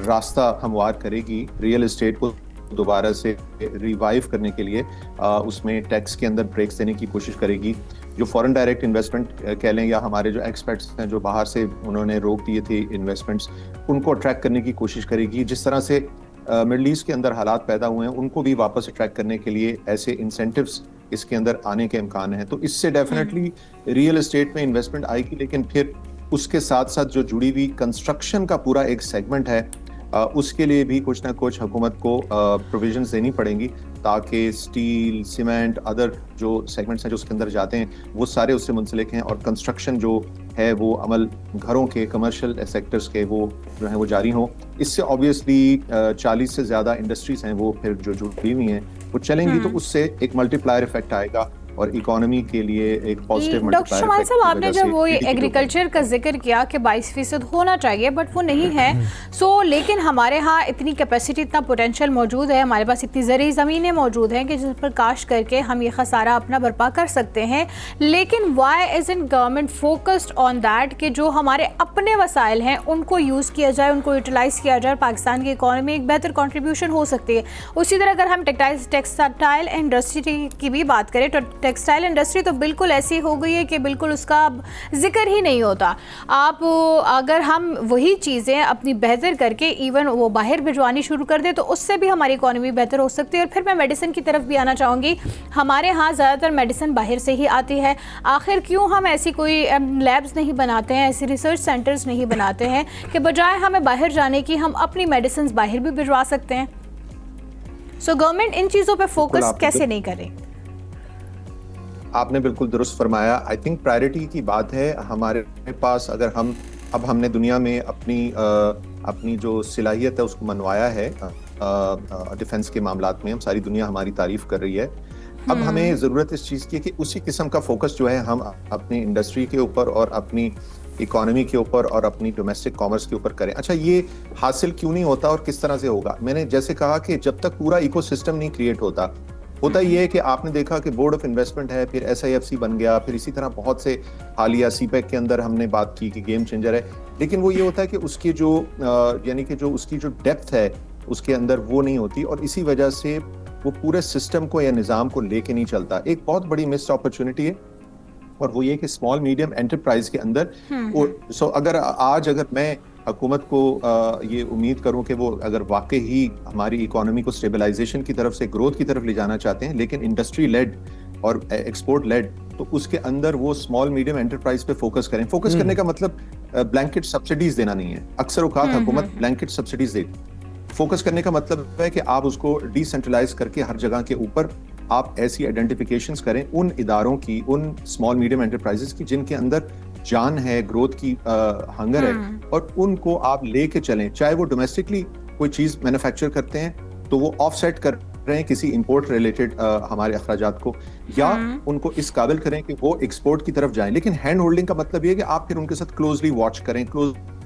रास्ता हमवार करेगी रियल एस्टेट को दोबारा से रिवाइव करने के लिए। उसमें टैक्स के अंदर ब्रेक्स देने की कोशिश करेगी। जो फॉरेन डायरेक्ट इन्वेस्टमेंट कह लें, या हमारे जो एक्सपर्ट्स हैं जो बाहर से उन्होंने रोक दिए थे इन्वेस्टमेंट्स, उनको अट्रैक्ट करने की कोशिश करेगी। जिस तरह से मिडल ईस्ट के अंदर हालात पैदा हुए हैं, उनको भी वापस अट्रैक्ट करने के लिए ऐसे इंसेंटिव्स इसके अंदर आने के इम्कान हैं। तो इससे डेफिनेटली रियल एस्टेट में इन्वेस्टमेंट आएगी, लेकिन फिर उसके साथ साथ जो जुड़ी हुई कंस्ट्रक्शन का पूरा एक सेगमेंट है, उसके लिए भी कुछ ना कुछ हुकूमत को प्रोविजंस देनी पड़ेंगी, ताकि स्टील, सीमेंट, अदर जो सेगमेंट्स हैं जो उसके अंदर जाते हैं वो सारे उससे मुंसलिक हैं, और कंस्ट्रक्शन जो है वो अमल घरों के कमर्शियल सेक्टर्स के वो जो है वो जारी हों। इससे ऑब्वियसली 40 से ज़्यादा इंडस्ट्रीज हैं वो फिर जो जुड़ी हुई हैं वो चलेंगी, तो उससे एक मल्टीप्लायर इफेक्ट आएगा और इकोनॉमी के लिए एक पॉजिटिव डॉक्टर शमाल साहब, आपने जब वो एग्रीकल्चर का जिक्र किया कि 22% होना चाहिए बट वो नहीं है, लेकिन हमारे यहाँ इतनी कैपेसिटी, इतना पोटेंशियल मौजूद है, हमारे पास इतनी ज़रूरी ज़मीनें मौजूद हैं कि जिस पर काश्त करके हम ये खसारा अपना बर्पा कर सकते हैं, लेकिन why is in government focused on that कि जो हमारे अपने वसाइल हैं उनको यूज़ किया जाए, उनको यूटिलाइज़ किया जाए, पाकिस्तान की इकॉनमी एक बेहतर कॉन्ट्रीब्यूशन हो सकती है। उसी तरह अगर हम टेक्सटाइल इंडस्ट्री की भी बात करें तो टेक्सटाइल इंडस्ट्री तो बिल्कुल ऐसी हो गई है कि बिल्कुल उसका जिक्र ही नहीं होता। आप अगर हम वही चीज़ें अपनी बेहतर करके इवन वो बाहर भिजवानी शुरू कर दे तो उससे भी हमारी इकॉनमी बेहतर हो सकती है। और फिर मैं मेडिसिन की तरफ भी आना चाहूँगी। हमारे यहाँ ज़्यादातर मेडिसिन बाहर से ही आती है, आखिर क्यों हम ऐसी कोई लैब्स नहीं बनाते हैं, ऐसी रिसर्च सेंटर्स नहीं बनाते हैं कि बजाय हमें बाहर जाने की हम अपनी मेडिसिन बाहर भी भिजवा सकते हैं? सो गवर्नमेंट इन चीज़ों पर फोकस कैसे नहीं करे? आपने बिल्कुल दुरुस्त फरमाया। आई थिंक प्रायोरिटी की बात है हमारे पास। अगर हमने दुनिया में अपनी जो सलाहियत है उसको मनवाया है डिफेंस के मामलात में, हम सारी दुनिया हमारी तारीफ कर रही है। अब हमें ज़रूरत इस चीज़ की कि उसी किस्म का फोकस जो है हम अपनी इंडस्ट्री के ऊपर और अपनी इकोनॉमी के ऊपर और अपनी डोमेस्टिक कॉमर्स के ऊपर करें। अच्छा, ये हासिल क्यों नहीं होता और किस तरह से होगा? मैंने जैसे कहा कि जब तक पूरा इकोसिस्टम नहीं क्रिएट होता ये है कि आपने देखा कि बोर्ड ऑफ इन्वेस्टमेंट है, फिर SIFC बन गया, फिर इसी तरह बहुत से हालिया CPEC के अंदर हमने बात की कि गेम चेंजर है, लेकिन वो ये होता है कि उसकी जो यानी कि जो उसकी जो डेप्थ है उसके अंदर वो नहीं होती और इसी वजह से वो पूरे सिस्टम को या निज़ाम को लेके नहीं चलता। एक बहुत बड़ी मिस्ड अपॉर्चुनिटी है और वो ये कि स्मॉल मीडियम एंटरप्राइज के अंदर अगर मैं हुकूमत को ये उम्मीद करूं कि वो अगर वाकई ही हमारी इकोनॉमी को स्टेबलाइजेशन की तरफ से ग्रोथ की तरफ ले जाना चाहते हैं, लेकिन इंडस्ट्री लेड और एक्सपोर्ट लेड, तो उसके अंदर वो स्मॉल मीडियम एंटरप्राइज पे फोकस करें। फोकस करने का मतलब ब्लैंकेट सब्सिडीज देना नहीं है। अक्सर औकात हुकूमत ब्लैंकेट सब्सिडीज देती। फोकस करने का मतलब है कि आप उसको डिसेंट्रलाइज करके हर जगह के ऊपर आप ऐसी आइडेंटिफिकेशंस करें उन इदारों की, उन स्मॉल मीडियम एंटरप्राइजेस की जिनके अंदर जान है, ग्रोथ की हंगर है, और उनको आप लेके चलें। चाहे वो डोमेस्टिकली कोई चीज मैन्युफैक्चर करते हैं तो वो ऑफसेट कर रहे हैं किसी इंपोर्ट रिलेटेड हमारे अखराजात को, या उनको इस काबिल करें कि वो एक्सपोर्ट की तरफ जाएं। लेकिन हैंड होल्डिंग का मतलब ये है कि आप फिर उनके साथ क्लोजली वॉच करें,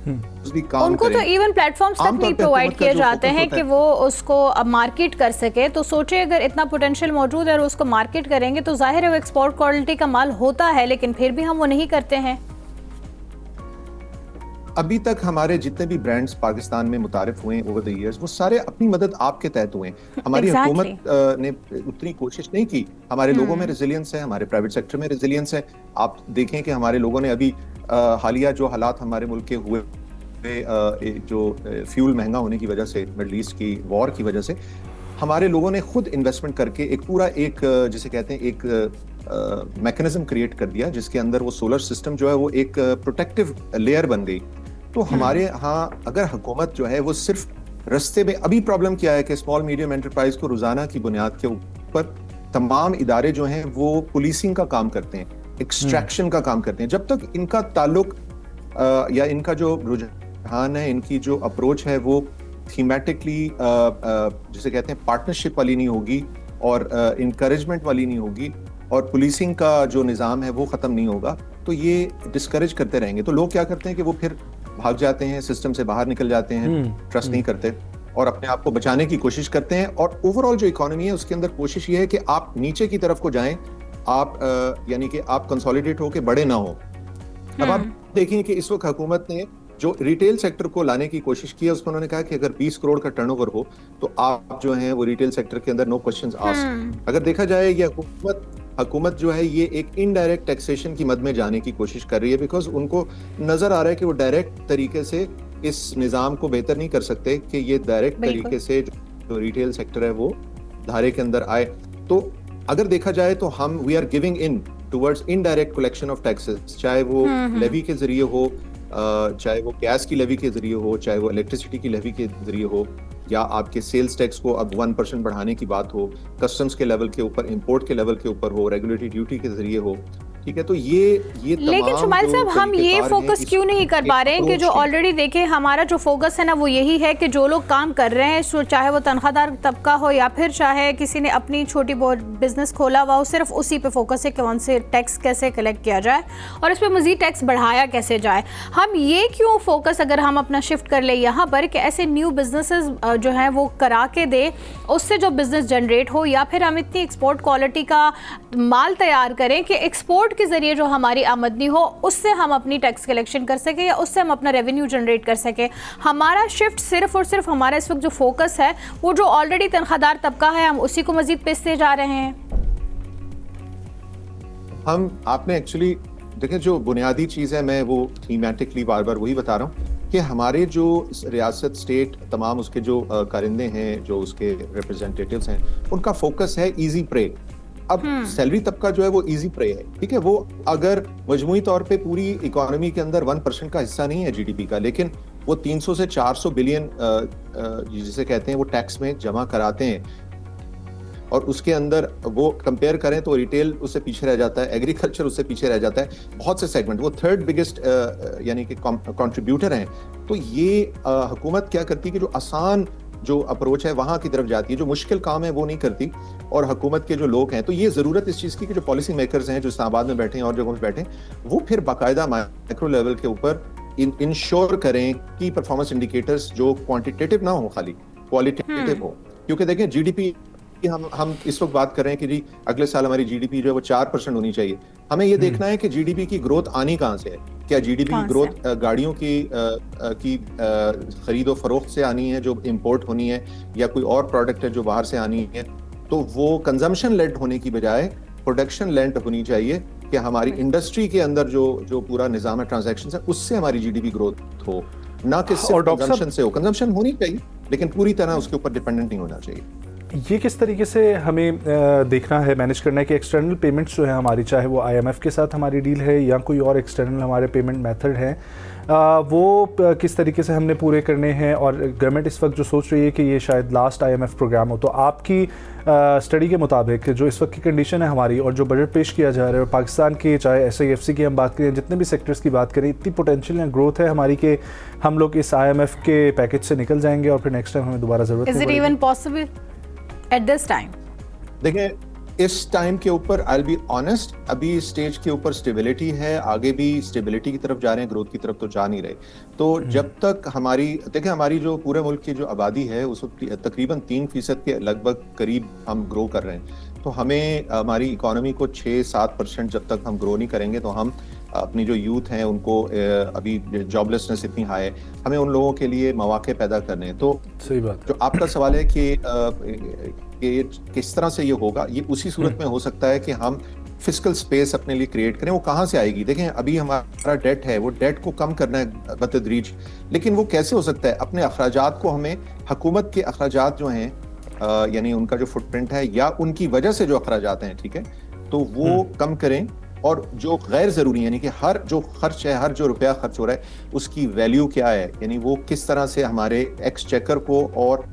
उनको तो इवन प्लेटफॉर्म्स तक नहीं प्रोवाइड किए जाते हैं कि वो उसको मार्केट कर सके। तो सोचे अगर इतना पोटेंशियल मौजूद है और उसको मार्केट करेंगे तो जाहिर है वो एक्सपोर्ट क्वालिटी का माल होता है, लेकिन फिर भी हम वो नहीं करते हैं। अभी तक हमारे जितने भी ब्रांड्स पाकिस्तान में मुतारिफ हुए ओवर द इयर्स, वो सारे अपनी मदद आपके तहत हुए। हमारी हुकूमत ने उतनी कोशिश नहीं की। हमारे लोगों में रेजिलियंस है, हमारे प्राइवेट सेक्टर में रेजिलियंस है। आप देखें कि हमारे लोगों ने अभी हालिया जो हालात हमारे मुल्क के हुए, जो फ्यूल महंगा होने की वजह से, मिडल ईस्ट की वॉर की वजह से, हमारे लोगों ने खुद इन्वेस्टमेंट करके एक पूरा जिसे कहते हैं एक मैकेनिज्म क्रिएट कर दिया, जिसके अंदर वो सोलर सिस्टम जो है वो एक प्रोटेक्टिव लेयर बन गई। तो हमारे यहाँ अगर हुकूमत जो है वो सिर्फ रस्ते में, अभी प्रॉब्लम क्या है कि स्मॉल मीडियम एंटरप्राइज को रोजाना की बुनियाद के ऊपर तमाम इदारे जो हैं वो पुलिसिंग का काम करते हैं, एक्सट्रैक्शन का काम करते हैं। जब तक इनका ताल्लुक या इनका जो रुझान है, इनकी जो अप्रोच है वो थीमेटिकली जिसे कहते हैं पार्टनरशिप वाली नहीं होगी और इनकरेजमेंट वाली नहीं होगी और पुलिसिंग का जो निज़ाम है वो ख़त्म नहीं होगा, तो ये डिस्करेज करते रहेंगे। तो लोग क्या करते हैं कि वो फिर भाग जाते हैं, सिस्टम से बाहर निकल जाते हैं, ट्रस्ट नहीं करते और अपने आप को बचाने की कोशिश करते हैं। और ओवरऑल जो इकोनॉमी है उसके अंदर कोशिश ये है कि आप नीचे की तरफ को जाएं, आप यानी कि आप कंसोलिडेट होकर बड़े ना हो। अब आप देखें कि इस वक्त हुकूमत ने जो रिटेल सेक्टर को लाने की कोशिश की है, उसमें उन्होंने कहा कि अगर 20 करोड़ का टर्नओवर हो तो आप जो है वो रिटेल सेक्टर के अंदर नो क्वेश्चंस आस्क्ड। अगर देखा जाए ये हुकूमत जो है ये एक इनडायरेक्ट टैक्सेशन की मद में जाने की कोशिश कर रही है, बिकॉज उनको नजर आ रहा है कि वो डायरेक्ट तरीके से इस निज़ाम को बेहतर नहीं कर सकते कि ये डायरेक्ट तरीके से जो रिटेल सेक्टर है वो धारे के अंदर आए। तो अगर देखा जाए तो हम we are giving in towards indirect collection of taxes, चाहे वो लेवी के जरिए हो, चाहे वो गैस की लेवी के जरिए हो, चाहे वो इलेक्ट्रिसिटी की लेवी के जरिए हो, या आपके सेल्स टैक्स को अब 1% बढ़ाने की बात हो, कस्टम्स के लेवल के ऊपर, इंपोर्ट के लेवल के ऊपर हो, रेगुलेटरी ड्यूटी के जरिए हो। ठीक है। तो ये लेकिन शुमाइल साहब हम ये फोकस क्यों नहीं कर पा रहे हैं कि जो ऑलरेडी देखें हमारा जो फोकस है ना वो यही है कि जो लोग काम कर रहे हैं, चाहे वो तनख्वाहदार तबका हो या फिर चाहे किसी ने अपनी छोटी बहुत बिजनेस खोला हुआ हो, सिर्फ उसी पे फोकस है कि कौन से टैक्स कैसे कलेक्ट किया जाए और इस पर मजीद टैक्स बढ़ाया कैसे जाए। हम ये क्यों फोकस अगर हम अपना शिफ्ट कर ले यहाँ पर कि ऐसे न्यू बिजनेसेस जो हैं वो करा के दे, उससे जो बिजनेस जनरेट हो, या फिर हम इतनी एक्सपोर्ट क्वालिटी का माल तैयार करें कि एक्सपोर्ट के ज़रिए जो हमारी आमदनी हो उससे हम अपनी टैक्स कलेक्शन कर सकें या उससे हम अपना रेवेन्यू जनरेट कर सकें। हमारा शिफ्ट सिर्फ और सिर्फ हमारा इस वक्त जो फोकस है वो जो ऑलरेडी तनख्वाहदार तबका है हम उसी को मजीद पेसते जा रहे हैं। आपने एक्चुअली देखें जो बुनियादी चीज़ है, मैं वो थीमेटिकली बार बार वही बता रहा हूँ कि हमारे जो रियासत स्टेट तमाम उसके जो कारिंदे हैं, जो उसके रिप्रेजेंटेटिव्स हैं, उनका फोकस है इजी प्रे। अब सैलरी तबका जो है वो इजी प्रे है, ठीक है। वो अगर मजमूई तौर पे पूरी इकोनॉमी के अंदर 1% का हिस्सा नहीं है जीडीपी का, लेकिन वो 300 से 400 बिलियन जिसे कहते हैं वो टैक्स में जमा कराते हैं, और उसके अंदर वो कंपेयर करें तो रिटेल उससे पीछे रह जाता है, एग्रीकल्चर उससे पीछे रह जाता है, बहुत से सेगमेंट वो थर्ड बिगेस्ट यानी कि कंट्रीब्यूटर हैं। तो ये हुकूमत क्या करती है कि जो आसान जो अप्रोच है वहां की तरफ जाती है, जो मुश्किल काम है वो नहीं करती, और हुकूमत के जो लोग हैं, तो ये जरूरत इस चीज की कि जो पॉलिसी मेकर्स हैं जो इस्लामाबाद में बैठे हैं और जगहों में बैठे हैं, वो फिर बाकायदा माइक्रो लेवल के ऊपर इंश्योर करें कि परफॉर्मेंस इंडिकेटर्स जो क्वांटिटेटिव ना हो, खाली क्वालिटेटिव हो। क्योंकि देखें जीडीपी हम इस वक्त बात कर रहे हैं कि जी अगले साल हमारी जीडीपी जो है वो 4% होनी चाहिए। हमें ये देखना है कि जीडीपी की ग्रोथ आनी कहाँ से है। क्या जीडीपी की ग्रोथ गाड़ियों की खरीदो फरोख्त से आनी है जो इंपोर्ट होनी है, या कोई और प्रोडक्ट है जो बाहर से आनी है? तो वो कंजम्पशन लेड होने की बजाय प्रोडक्शन लेड होनी चाहिए कि हमारी इंडस्ट्री के अंदर जो पूरा निजाम है ट्रांजैक्शन है उससे हमारी जीडीपी ग्रोथ हो, ना कि सिर्फ कंजम्पशन से हो। कंजम्पशन होनी चाहिए लेकिन पूरी तरह उसके ऊपर डिपेंडेंट नहीं होना चाहिए। ये किस तरीके से हमें देखना है, मैनेज करना है कि एक्सटर्नल पेमेंट्स जो है हमारी, चाहे वो आईएमएफ के साथ हमारी डील है या कोई और एक्सटर्नल हमारे पेमेंट मेथड हैं, वो किस तरीके से हमने पूरे करने हैं। और गवर्नमेंट इस वक्त जो सोच रही है कि ये शायद लास्ट आईएमएफ प्रोग्राम हो, तो आपकी स्टडी के मुताबिक जो इस वक्त की कंडीशन है हमारी और जो बजट पेश किया जा रहा है, और पाकिस्तान के चाहे एसआईएफसी की हम बात करें, जितने भी सेक्टर्स की बात करें, इतनी पोटेंशियल या ग्रोथ है हमारी कि हम लोग इस आईएमएफ के पैकेज से निकल जाएंगे और फिर नेक्स्ट टाइम हमें दोबारा जरूरत नहीं पड़ेगी। Is it even possible at this time? देखिए इस टाइम के ऊपर आई विल बी ऑनेस्ट, अभी स्टेज के ऊपर स्टेबिलिटी है, आगे भी स्टेबिलिटी की तरफ जा रहे हैं, ग्रोथ की तरफ तो जा नहीं रहे। तो जब तक हमारी जो पूरे मुल्क की जो आबादी है उस तकरीबन 3% के लगभग करीब हम ग्रो कर रहे हैं। तो हमें हमारी इकोनॉमी को 6-7% जब तक हम ग्रो नहीं करेंगे, तो हम अपनी जो यूथ हैं उनको अभी जॉबलेसनेस इतनी हाई है, हमें उन लोगों के लिए मौके पैदा करने हैं। तो सही बात। जो आपका सवाल है कि किस तरह से ये होगा, ये उसी सूरत में हो सकता है कि हम फिस्कल स्पेस अपने लिए क्रिएट करें। वो कहाँ से आएगी? देखें अभी हमारा डेट है, वो डेट को कम करना है बतदरीज, लेकिन वो कैसे हो सकता है? अपने अखराजात को, हमें हुकूमत के अखराजात जो हैं यानी उनका जो फुटप्रिंट है या उनकी वजह से जो अखराजात हैं, ठीक है, तो वो कम करें। और जो गैर ज़रूरी यानी कि हर जो खर्च है, हर जो रुपया खर्च हो रहा है उसकी वैल्यू क्या है, यानी वो किस तरह से हमारे एक्सचेकर को और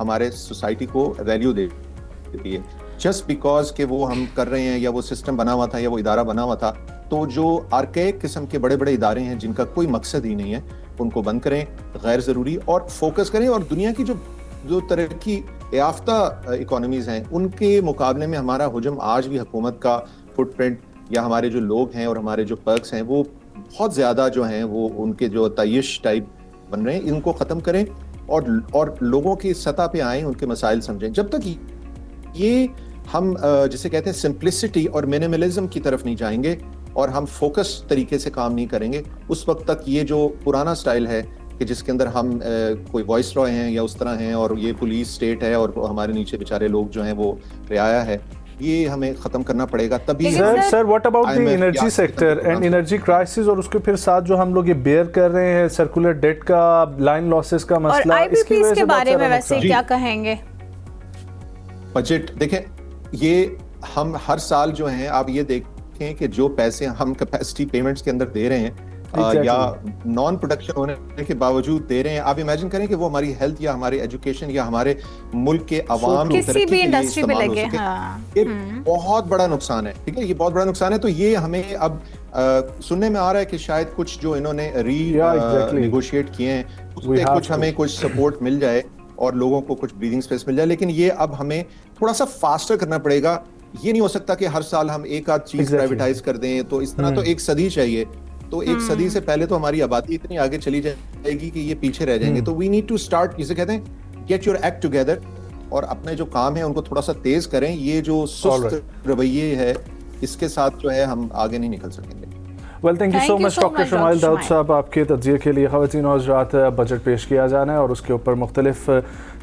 हमारे सोसाइटी को वैल्यू देती है। जस्ट बिकॉज के वो हम कर रहे हैं या वो सिस्टम बना हुआ था या वो इदारा बना हुआ था, तो जो आर्केक किस्म के बड़े बड़े इदारे हैं जिनका कोई मकसद ही नहीं है, उनको बंद करें, गैर ज़रूरी, और फोकस करें। और दुनिया की जो तरक्की याफ्ता इकोनॉमीज़ हैं उनके मुकाबले में हमारा हुजम आज भी हुकूमत का फुटप्रिंट या हमारे जो लोग हैं और हमारे जो पर्क्स हैं वो बहुत ज़्यादा जो हैं वो उनके जो तयश टाइप बन रहे हैं, इनको ख़त्म करें और लोगों की सतह पे आएँ, उनके मसाइल समझें। जब तक ये हम जिसे कहते हैं सिंप्लिसिटी और मिनिमलिज्म की तरफ नहीं जाएंगे और हम फोकस तरीके से काम नहीं करेंगे, उस वक्त तक ये जो पुराना स्टाइल है कि जिसके अंदर हम कोई वॉइस रॉय हैं या उस तरह हैं और ये पुलिस स्टेट है और हमारे नीचे बेचारे लोग जो हैं वो रियाया है, ये हमें खत्म करना पड़ेगा। तभी sir what about the energy sector and energy crisis, और उसके फिर साथ जो हम लोग ये बेयर कर रहे हैं सर्कुलर डेट का, लाइन लॉसेस का मसला, इसकी वजह से बारे में वैसे क्या कहेंगे? बजट देखें, ये हम हर साल जो हैं, आप ये देखें कि जो पैसे हम कैपेसिटी पेमेंट्स के अंदर दे रहे हैं, या नॉन प्रोडक्शन होने के बावजूद दे रहे हैं। आप इमेजिन करें कि वो हमारी हेल्थ या हमारे एजुकेशन या हमारे मुल्क के अवाम की किसी भी इंडस्ट्री में लगे, ये बहुत बड़ा नुकसान है। ठीक है, ये बहुत बड़ा नुकसान है। तो ये हमें अब सुनने में आ रहा है कि शायद कुछ जो इन्होंने नेगोशिएट किए हैं उस पे कुछ हमें कुछ सपोर्ट मिल जाए और लोगों को कुछ ब्रीदिंग स्पेस मिल जाए। लेकिन ये अब हमें थोड़ा सा फास्टर करना पड़ेगा। ये नहीं हो सकता कि हर साल हम एक आध चीज प्राइवेटाइज कर दें। तो इस तरह तो एक सदी चाहिए। तो एक सदी से पहले तो हमारी आबादी इतनी आगे चली जाएगी कि ये पीछे रह जाएंगे। तो वी नीड टू स्टार्ट, जिसे कहते हैं गेट योर एक्ट टुगेदर, और अपने जो काम है उनको थोड़ा सा तेज करें। ये जो सुस्त रवैये है इसके साथ जो है हम आगे नहीं निकल सकेंगे। Well, thank you so much doctor Shamail Dawood साहब। आपके तज्ज़िये के लिए ख़वातीन और हज़रात बजट पेश किया जाना है और उसके ऊपर मुख्तलिफ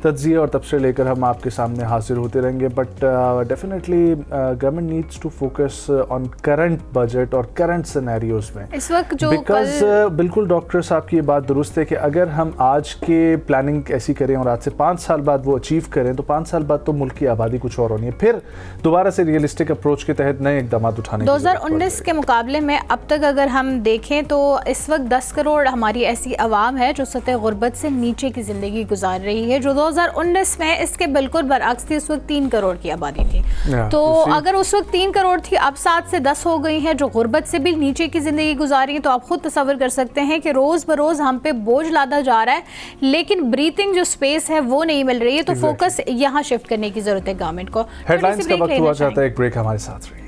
तज्ज़िये और तबसरे लेकर हम आपके सामने हाजिर होते रहेंगे। But definitely government needs to focus on current budget और करंट सिनेरियोज में इस वक्त जो बिकॉज बिल्कुल डॉक्टर साहब की ये बात दुरुस्त है कि अगर हम आज के प्लानिंग ऐसी करें और आज से 5 साल बाद वो अचीव करें तो 5 साल बाद तो मुल्क की आबादी कुछ और होनी है। फिर दोबारा से रियलिस्टिक अप्रोच के तहत नए इकदाम उठाने 2019 के मुकाबले में अब तक अगर हम देखें तो इस वक्त 10 करोड़ हमारी ऐसी आवाम है जो सतह गुर्बत से नीचे की ज़िंदगी गुजार रही है। जो 2019 में इसके बिल्कुल बरअक्स थी, उस वक्त 3 करोड़ की आबादी थी। तो अगर उस वक्त 3 करोड़ थी, अब 7 से 10 हो गई हैं जो गुर्बत से भी नीचे की ज़िंदगी गुजार रही है। तो आप खुद तसव्वुर कर सकते हैं कि रोज़ बरोज़ हम पे बोझ लादा जा रहा है, लेकिन ब्रीथिंग जो स्पेस है वो नहीं मिल रही है। तो फोकस यहाँ शिफ्ट करने की ज़रूरत है गवर्नमेंट को। हेडलाइंस का वक्त हुआ चाहता है, एक ब्रेक हमारे साथ रहिए।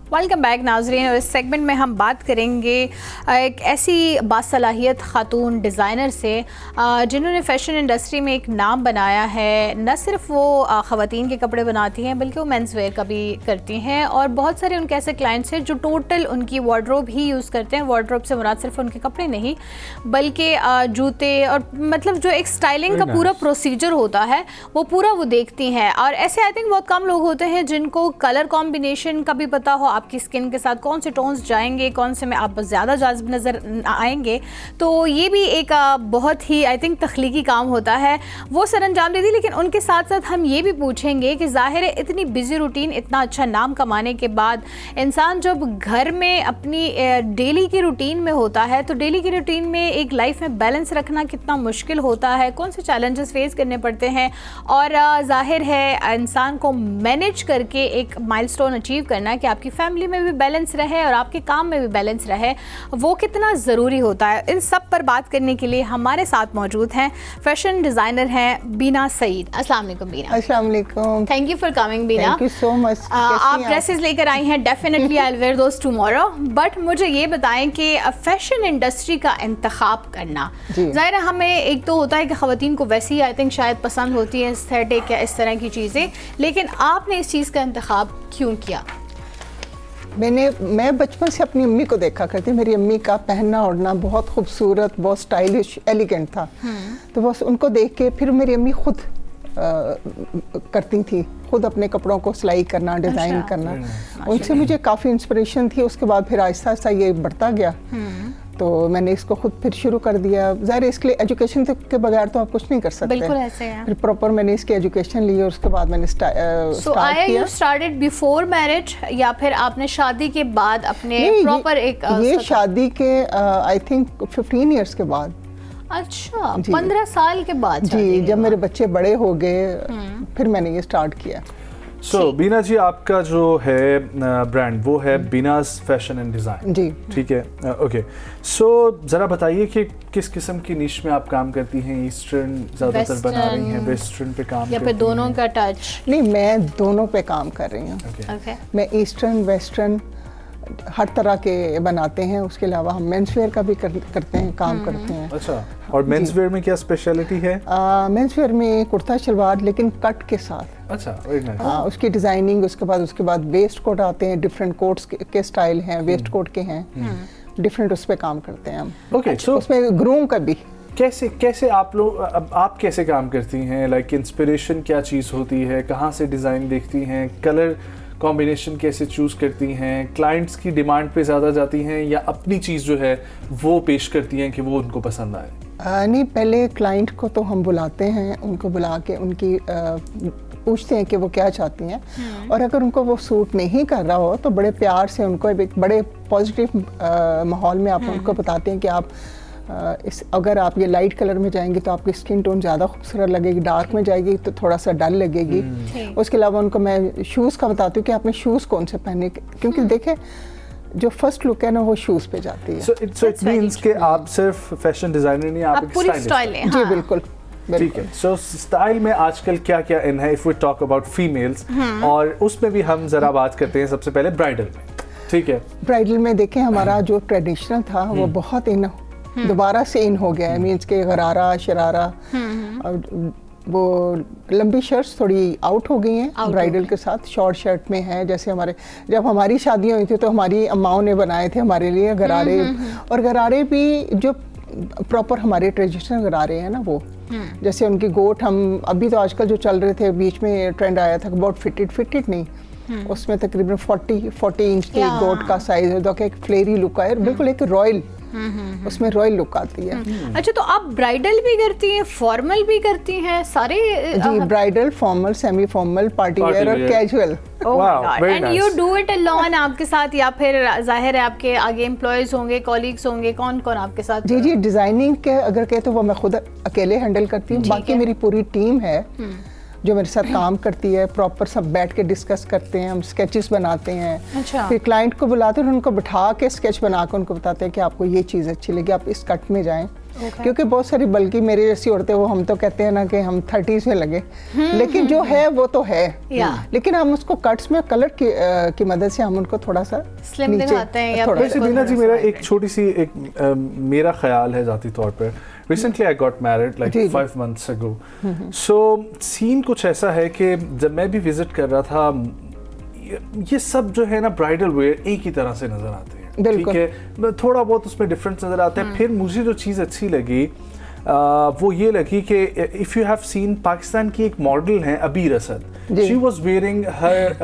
वेलकम बैक नाजरीन। और इस सेगमेंट में हम बात करेंगे एक ऐसी बासलाहियत खातून डिज़ाइनर से जिन्होंने फ़ैशन इंडस्ट्री में एक नाम बनाया है। न सिर्फ वो ख़वातीन के कपड़े बनाती हैं बल्कि वो मेंस वेयर का भी करती हैं। और बहुत सारे उनके ऐसे क्लाइंट्स हैं जो टोटल उनकी वार्डरोब ही यूज़ करते हैं। वार्डरोब से मुराद सिर्फ उनके कपड़े नहीं बल्कि जूते और मतलब जो एक स्टाइलिंग का पूरा प्रोसीजर होता है वो पूरा वो देखती हैं। और ऐसे आई थिंक बहुत कम लोग होते हैं जिनको कलर कॉम्बिनेशन का भी पता हो, आपकी स्किन के साथ कौन से टोन्स जाएंगे, कौन से में आप ज़्यादा जाज़िब नज़र आएंगे। तो ये भी एक बहुत ही आई थिंक तख्लीकी काम होता है, वो सर अंजाम देती। लेकिन उनके साथ साथ हम ये भी पूछेंगे कि ज़ाहिर है इतनी बिजी रूटीन, इतना अच्छा नाम कमाने के बाद इंसान जब घर में अपनी डेली की रूटीन में होता है तो डेली की रूटीन में एक लाइफ में बैलेंस रखना कितना मुश्किल होता है, कौन से चैलेंजेस फेस करने पड़ते हैं। और ज़ाहिर है इंसान को मैनेज करके एक माइलस्टोन अचीव करना कि आपकी फैमिली में भी बैलेंस रहे और आपके काम में भी बैलेंस रहे, वो कितना ज़रूरी होता है। इन सब पर बात करने के लिए हमारे साथ मौजूद हैं फैशन डिज़ाइनर हैं बीना सईद। अस्सलाम वालेकुम बीना। अस्सलाम वालेकुम। Thank you for coming Beena. Thank you so much. आप ड्रेसेस लेकर आई हैं, definitely I will wear those tomorrow. But मुझे ये बताएं कि फैशन इंडस्ट्री का इंतखाब करना, ज़ाहिर है हमें एक तो होता है कि ख़वातीन को वैसे ही आई थिंक शायद पसंद होती है एस्थेटिक या इस तरह की चीज़ें, लेकिन आपने इस चीज़ का इंतखाब क्यों किया? मैं बचपन से अपनी अम्मी को देखा करती। मेरी अम्मी का पहनना ओढ़ना बहुत खूबसूरत, बहुत स्टाइलिश, एलिगेंट था। तो बस उनको देख के फिर मेरी अम्मी खुद करती थी, खुद अपने कपड़ों को सिलाई करना, डिज़ाइन करना। उनसे मुझे काफ़ी इंस्पिरेशन थी। उसके बाद फिर आहिस्ता आहिस्ता ये बढ़ता गया, तो मैंने इसको खुद फिर शुरू कर दिया। ज़ाहिर है इसके लिए एजुकेशन के बगैर तो आप कुछ नहीं कर सकते। बिल्कुल ऐसे है। फिर प्रॉपर मैंने इसकी एजुकेशन ली और उसके बाद मैंने स्टार्ट किया। यू स्टार्टेड बिफोर मैरिज या फिर आपने शादी के बाद अपने प्रॉपर एक ये शादी के आई थिंक 15 इयर्स के बाद। अच्छा, 15 साल के बाद जी, जब मेरे बच्चे बड़े हो गए फिर मैंने ये स्टार्ट किया। सो बीना जी, आपका जो है ब्रांड वो है बीनास फैशन एंड डिज़ाइन जी, ठीक है। ओके, सो ज़रा बताइए कि किस किस्म की निश में आप काम करती हैं? ईस्टर्न ज़्यादातर बना रही हैं, वेस्टर्न पे काम या फिर दोनों का टच? नहीं, मैं दोनों पे काम कर रही हूँ। मैं ईस्टर्न, वेस्टर्न, हर तरह के बनाते हैं। उसके अलावा हम मेंस वेयर का भी करते हैं, काम करते हैं। अच्छा, और मेंस वेयर में क्या स्पेशलिटी है? मेंस वेयर में कुर्ता शलवार लेकिन कट के साथ। अच्छा, वेरी नाइस। उसकी डिजाइनिंग, उसके बाद वेस्ट कोट आते हैं, डिफरेंट कोट्स के स्टाइल हैं, वेस्ट कोट के हैं, डिफरेंट उस पे काम करते हैं हम। ओके, सो उसमें ग्रूम का भी कैसे आप लोग, आप कैसे काम करती हैं? लाइक इंस्पिरेशन क्या चीज़ होती है, कहाँ से डिज़ाइन देखती हैं, कलर कॉम्बिनेशन कैसे चूज़ करती हैं, क्लाइंट्स की डिमांड पे ज़्यादा जाती हैं या अपनी चीज़ जो है वो पेश करती हैं कि वो उनको पसंद आए? नहीं, पहले क्लाइंट को तो हम बुलाते हैं, उनको बुला के उनकी पूछते हैं कि वो क्या चाहती हैं, और अगर उनको वो सूट नहीं कर रहा हो तो बड़े प्यार से उनको एक बड़े पॉजिटिव माहौल में आप उनको बताते हैं कि आप अगर आप ये लाइट कलर में जाएंगे तो आपकी स्किन टोन ज़्यादा खूबसूरत लगेगी, डार्क में जाएगी तो थोड़ा सा डल लगेगी। उसके अलावा उनको मैं शूज़ का बताती हूँ कि आपने शूज़ कौन से पहने, क्योंकि देखें जो फर्स्ट लुक है ना वो शूज़ पे जाती है। So it means कि आप सिर्फ फैशन डिज़ाइनर नहीं, आप एक पूरी स्टाइलिस्ट स्टाइल हैं। है। जी हाँ। बिल्कुल। ठीक है। सो स्टाइल में आजकल क्या क्या इन है, if we talk about females, और उसमें भी हम जरा बात करते हैं सबसे पहले ब्राइडल में। ठीक है, ब्राइडल में देखें हमारा जो ट्रेडिशनल था वो बहुत इन दोबारा से इन हो गया है। मीन्स के गरारा, शरारा और वो लंबी शर्ट्स थोड़ी आउट हो गई हैं ब्राइडल के साथ, शॉर्ट शर्ट में है। जैसे जब हमारी शादियाँ हुई थी तो हमारी अम्माओं ने बनाए थे हमारे लिए गरारे, और गरारे भी जो प्रॉपर हमारे ट्रेडिशनल गरारे हैं ना वो, जैसे उनकी गोट, हम अभी तो आजकल जो चल रहे थे, बीच में ट्रेंड आया था अबाउट फिटेड नहीं, उसमें तकरीबन 40 इंच की गोट का साइज है, तो एक फ्लेरी लुक है, बिल्कुल एक रॉयल, उसमें रॉयल लुक आती है। अच्छा, तो आप ब्राइडल भी करती हैं, फॉर्मल भी करती हैं, सारे? जी, bridal, formal, semi formal, party wear और casual. And you do it alone, आपके साथ, या फिर जाहिर है आपके आगे एम्प्लॉयज होंगे, कॉलीग्स होंगे, कौन कौन आपके साथ? जी, डिजाइनिंग के अगर कहे तो वो मैं खुद अकेले हैंडल करती हूँ, बाकी मेरी पूरी टीम है जो मेरे साथ काम करती है। प्रॉपर सब बैठ के डिस्कस करते हैं, हम स्केचेस बनाते हैं। अच्छा। फिर क्लाइंट को बुलाते हैं, उनको बिठा के स्केच बना के उनको बताते हैं कि आपको ये चीज़ अच्छी लगी, आप इस कट में जाएं। क्योंकि बहुत सारी, बल्कि मेरे जैसी औरतें, वो हम तो कहते हैं ना कि हम 30s में लगे, लेकिन जो है वो तो है, लेकिन हम उसको कट्स में कलर की मदद से हम उनको थोड़ा सा स्लिम दिखाते हैं। वैसे बीना जी, मेरा एक छोटी सी मेरा ख्याल है ज़ाती तौर पर, Recently I got married like 5 months ago. So scene कुछ ऐसा है कि जब मैं भी विजिट कर रहा था, ये सब जो है ना ब्राइडल वेयर एक ही तरह से नजर आते हैं। ठीक है, थोड़ा बहुत उसमें डिफरेंस नजर आता है। फिर मुझे जो चीज़ अच्छी लगी वो ये लगी कि if you have seen, Pakistan की एक मॉडल है अबीर Asad, she was wearing her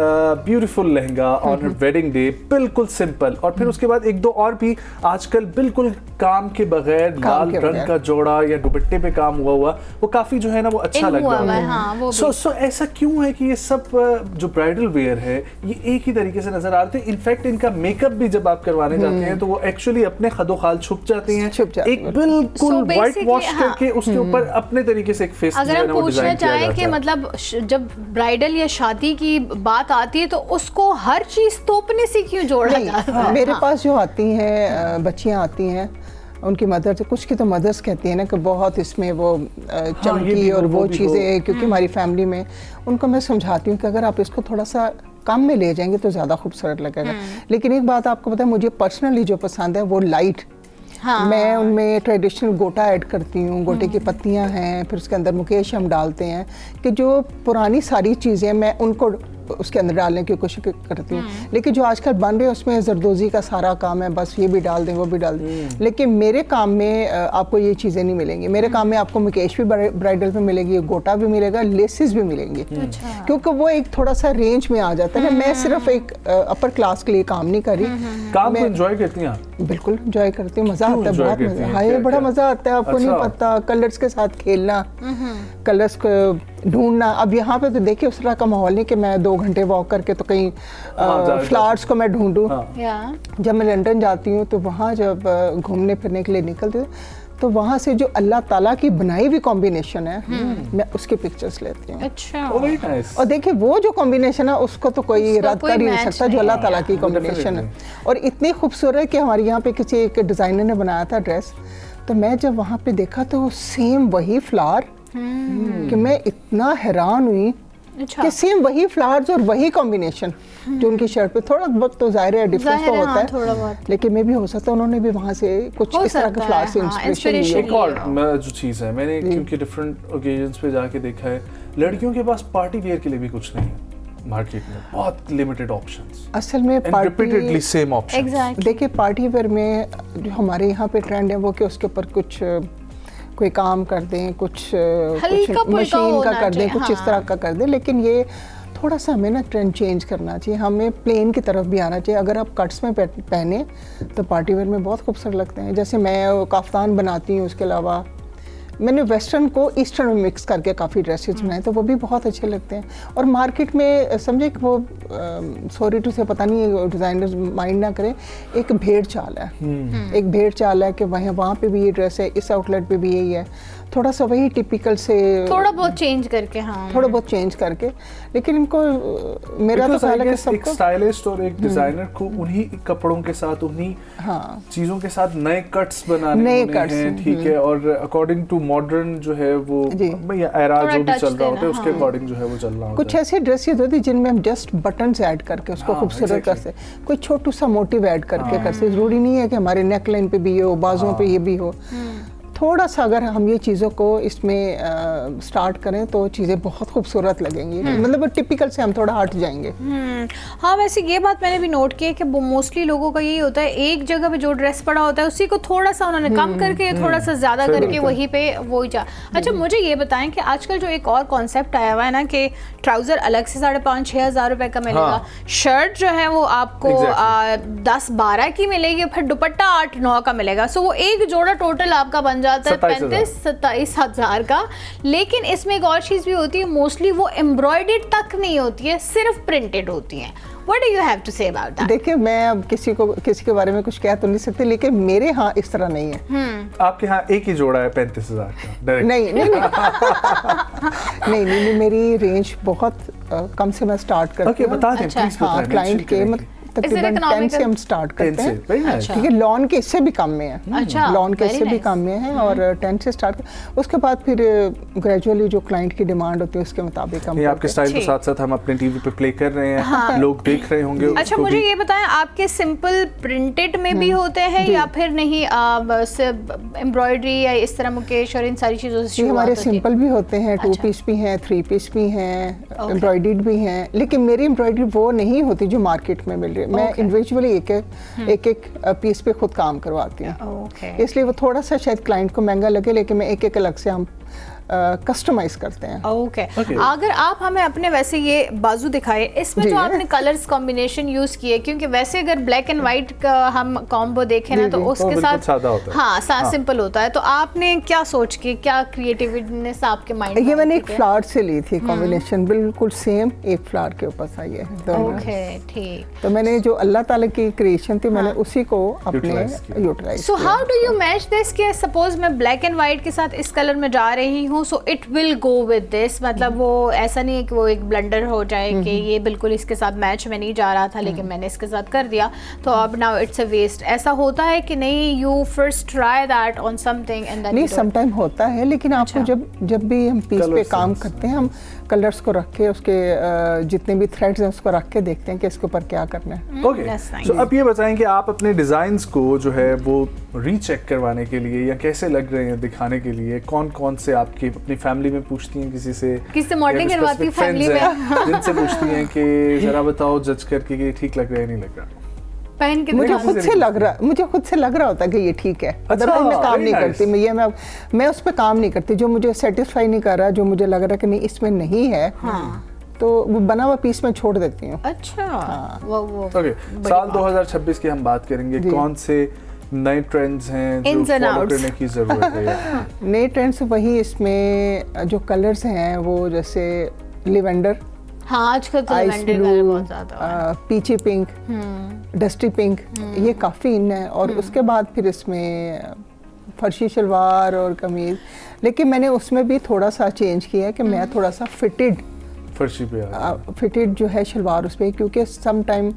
beautiful lehenga on her wedding day, बिल्कुल सिंपल। और फिर उसके बाद एक दो और भी आजकल बिल्कुल काम के बगैर लाल रंग का जोड़ा या दुपट्टे पे काम हुआ वो काफ़ी जो है ना वो अच्छा लग रहा है। सो ऐसा क्यों है कि ये सब जो ब्राइडल वेयर है ये एक ही तरीके से नजर आ रहे थे? इनफैक्ट इनका मेकअप भी जब आप करवाने जाते हैं तो वो एक्चुअली अपने खदोखाल छुप जाती हैं, एक बिल्कुल व्हाइट वॉश करके उसके ऊपर अपने तरीके से एक फेस अगर हम पूछना चाहें कि मतलब जब ब्राइडल या शादी की बात आती है तो उसको हर चीज तोपने से क्यों जोड़ा जाता है? मेरे पास जो आती हैं बच्चियां आती हैं, उनकी मदर से, कुछ की तो मदर्स कहती हैं ना कि बहुत इसमें वो चमकी और वो चीज़ें, क्योंकि हमारी फैमिली में, उनको मैं समझाती हूँ कि अगर आप इसको थोड़ा सा कम में ले जाएंगे तो ज़्यादा खूबसूरत लगेगा। लेकिन एक बात आपको पता है, मुझे पर्सनली जो पसंद है वो लाइट, मैं उनमें ट्रेडिशनल गोटा ऐड करती हूँ, गोटे की पत्तियाँ हैं, फिर उसके अंदर मुकेश हम डालते हैं, कि जो पुरानी सारी चीज़ें मैं उनको उसके अंदर डालने की कोशिश करती हूँ। लेकिन जो आजकल बन रहे हैं उसमें जरदोजी का सारा काम है, बस ये भी डाल दें वो भी डाल दें। लेकिन मेरे काम में आपको ये चीज़ें नहीं मिलेंगी। मेरे काम में आपको मुकेश भी ब्राइडल पे मिलेगी, गोटा भी मिलेगा, लेसेस भी मिलेंगी, क्योंकि वो एक थोड़ा सा रेंज में आ जाता है ना। मैं सिर्फ एक अपर क्लास के लिए काम नहीं कर रही। काम को एंजॉय करती हैं? बिल्कुल एंजॉय करती हूँ, मज़ा आता है, बहुत मज़ा। हाँ, बड़ा मज़ा आता है, आपको नहीं पता, कलर्स के साथ खेलना, कलर्स को ढूंढना। अब यहाँ पे तो देखिए उस तरह का माहौल नहीं कि मैं 2 घंटे वॉक करके तो कहीं फ्लावर्स को मैं ढूंढूं। जब मैं लंदन जाती हूँ तो वहाँ जब घूमने फिरने के लिए निकलती हूँ तो वहाँ से जो अल्लाह ताला की बनाई हुई कॉम्बिनेशन है, मैं उसके पिक्चर्स लेती हूँ। अच्छा। और देखिए वो जो कॉम्बिनेशन है उसको तो कोई रद्द कर ही नहीं सकता, जो अल्लाह ताला की कॉम्बिनेशन है। और इतनी खूबसूरत है कि हमारे यहाँ पे किसी एक डिज़ाइनर ने बनाया था ड्रेस, तो मैं जब वहाँ पे देखा तो सेम वही फ्लावर, कि मैं इतना हैरान हुई अच्छा। कि सेम वही फ्लावर्स और वही कॉम्बिनेशन जो उनकी शर्ट पे, थोड़ा बहुत तो जाहिर है डिफरेंस तो होता है, थोड़ा बहुत, लेकिन मे भी हो सकता है उन्होंने भी वहाँ से कुछ इस तरह के फ्लावर से इंस्पिरेशन ली। एक और जो चीज़ है, मैंने क्योंकि डिफरेंट ओकेजन्स पे जाके देखा है, लड़कियों के पास पार्टी वेयर के लिए भी कुछ नहीं है मार्केट में, बहुत लिमिटेड ऑप्शंस असल में रिपीटेडली सेम ऑप्शंस। एग्जैक्टली। देखिए पार्टी वेयर में जो हमारे यहाँ पे ट्रेंड है वो कि उसके ऊपर कुछ कोई काम कर दें, कुछ मशीन का कर दें, कुछ इस तरह का कर दें, लेकिन ये थोड़ा सा हमें ना ट्रेंड चेंज करना चाहिए, हमें प्लेन की तरफ भी आना चाहिए। अगर आप कट्स में पहने तो पार्टी वेयर में बहुत खूबसूरत लगते हैं। जैसे मैं काफ्तान बनाती हूँ, उसके अलावा मैंने वेस्टर्न को ईस्टर्न में मिक्स करके काफ़ी ड्रेसेस बनाए, तो वो भी बहुत अच्छे लगते हैं। और मार्केट में समझे कि वो सॉरी टू से, पता नहीं डिज़ाइनर्स माइंड ना करें, एक भेड़ चाल है, एक भेड़ चाल है कि वहाँ पे भी ये ड्रेस है, इस आउटलेट पे भी यही है, थोड़ा सा वही टिपिकल से थोड़ा बहुत चेंज करके, हाँ थोड़ा बहुत चेंज करके, लेकिन इनको मेरा तो ख्याल है कि सबको एक स्टाइलिस्ट और एक डिजाइनर को उन्हीं कपड़ों के साथ, उन्हीं चीजों के साथ नए कट्स बनाने हैं, ठीक है, और अकॉर्डिंग टू मॉडर्न जो है वो एरा जो भी चल रहा होता है उसके अकॉर्डिंग जो है वो चल रहा होता है। कुछ ऐसी ड्रेसेस होती है जिनमें हम जस्ट बटन्स ऐड करके उसको खूबसूरत कर सकते, कोई छोटू सा मोटिव ऐड करके कर सकते, जरूरी नहीं है कि हमारे नेक लाइन पे भी हो, बाजुओं पे ये भी हो। थोड़ा सा अगर हम ये चीज़ों को इसमें स्टार्ट करें तो चीज़ें बहुत खूबसूरत लगेंगी, मतलब टिपिकल से हम थोड़ा हट जाएंगे। हाँ, वैसे ये बात मैंने भी नोट की है कि मोस्टली लोगों का यही होता है, एक जगह पे जो ड्रेस पड़ा होता है उसी को थोड़ा सा उन्होंने कम करके थोड़ा सा ज़्यादा करके वहीं पे वही जा। अच्छा, मुझे ये बताएं कि आजकल जो एक और कॉन्सेप्ट आया हुआ है ना कि ट्राउज़र अलग से 5,500-6 हज़ार रुपये का मिलेगा, शर्ट जो है वो आपको 10-12 की मिलेगी, फिर दुपट्टा 8-9 का मिलेगा। सो वो एक जोड़ा टोटल आपका बन जाता है 35-27 हज़ार का। लेकिन इसमें एक और चीज़ भी होती है, मोस्टली वो एम्ब्रॉयडर्ड तक नहीं होती है, सिर्फ प्रिंटेड होती हैं। What do you have to say about that? देखिए, मैं अब किसी के बारे में कुछ कह तो नहीं सकती, लेकिन मेरे यहाँ इस तरह नहीं है। आपके यहाँ एक ही जोड़ा है 35,000 का? नहीं नहीं नहीं, मेरी रेंज बहुत कम से मैं स्टार्ट करती हूँ। बता दें प्लीज, हाँ, क्लाइंट के तकरीबन 10 से हम स्टार्ट करते हैं, ठीक है। लॉन के इससे भी कम में है, अच्छा, लॉन के इससे भी कम में है, और 10 से स्टार्ट, उसके बाद फिर ग्रेजुअली जो क्लाइंट की डिमांड होती है उसके मुताबिक हम आपके स्टाइल के साथ साथ हम अपने टीवी पे प्ले कर रहे हैं, लोग देख रहे होंगे। अच्छा, मुझे ये बताएं, आपके सिंपल प्रिंटेड में भी होते हैं या फिर नहीं, बस एम्ब्रॉयडरी या इस तरह मुकेश और इन सारी चीज़ों से? हमारे सिंपल भी होते हैं, 2 पीस भी हैं, 3 पीस भी हैं, एम्ब्रॉयडर्ड भी हैं, लेकिन मेरी एम्ब्रॉयडरी वो नहीं होती जो मार्केट में मिल रही है। मैं इंडिविजुअली एक पीस पे खुद काम करवाती हूँ, इसलिए वो थोड़ा सा शायद क्लाइंट को महंगा लगे, लेकिन मैं एक अलग से हम कस्टमाइज करते हैं। ओके। अगर आप हमें अपने वैसे ये बाजू दिखाए, इसमें जो आपने कलर्स कॉम्बिनेशन यूज किए, क्योंकि वैसे अगर ब्लैक एंड व्हाइट का हम कॉम्बो देखें ना तो उसके साथ हाँ सिंपल होता है, तो आपने क्या सोच के, क्या क्रिएटिवनेस आपके माइंड में? ये मैंने एक फ्लावर से ली थी कॉम्बिनेशन, बिल्कुल सेम एक फ्लावर के ऊपर था ये। ओके, ठीक। तो मैंने जो अल्लाह ताला की क्रिएशन थी, मैंने उसी को अपने utilize. So how do you match this? कि सपोज मैं ब्लैक एंड व्हाइट के साथ इस कलर में जा रही हूँ, so it will go with this, मतलब वो ऐसा नहीं है कि वो एक ब्लंडर हो जाए कि ये बिल्कुल इसके साथ मैच में नहीं जा रहा था लेकिन मैंने इसके साथ कर दिया तो अब नाउ इट्स अ वेस्ट। ऐसा होता है कि नहीं, you first try that on something and then? नहीं, समटाइम होता है, लेकिन आपको जब भी हम पीस पे काम करते हैं, हम कलर्स को रख के, उसके जितने भी थ्रेड्स हैं उसको रख के देखते हैं कि इसके ऊपर क्या करना है। ओके, सो अब ये बताएं कि आप अपने डिजाइन्स को जो है वो रीचेक करवाने के लिए या कैसे लग रहे हैं दिखाने के लिए कौन कौन से आपकी अपनी फैमिली में पूछती हैं, किसी मॉडलिंग करवाती है फैमिली में, जिनसे पूछती हैं कि जरा बताओ जज करके कि ठीक लग रहा है नहीं लग रहा? पहन के मुझे खुद से लग रहा होता है कि ये ठीक है, अदरवाइज मैं काम नहीं करती, मैं उस पर काम नहीं करती। जो मुझे सेटिस्फाई नहीं कर रहा, जो मुझे लग रहा है कि नहीं इसमें नहीं है, तो वो बना हुआ पीस में छोड़ देती हूँ। अच्छा, ओके। साल 2026 की हम बात करेंगे, कौन से नए ट्रेंड्स हैं जो फॉलो करने की जरूरत है? नए ट्रेंड्स वही, इसमें जो कलर्स हैं वो जैसे लिवेंडर, हाँ आजकल तो लिवेंडर कलर बहुत ज्यादा, पीची पिंक, डस्टी पिंक, ये काफ़ी इन है। और उसके बाद फिर इसमें फर्शी शलवार और कमीज, लेकिन मैंने उसमें भी थोड़ा सा चेंज किया है कि मैं थोड़ा सा फिटेड फर्शी पे फिटेड जो है शलवार उस पर, क्योंकि सम टाइम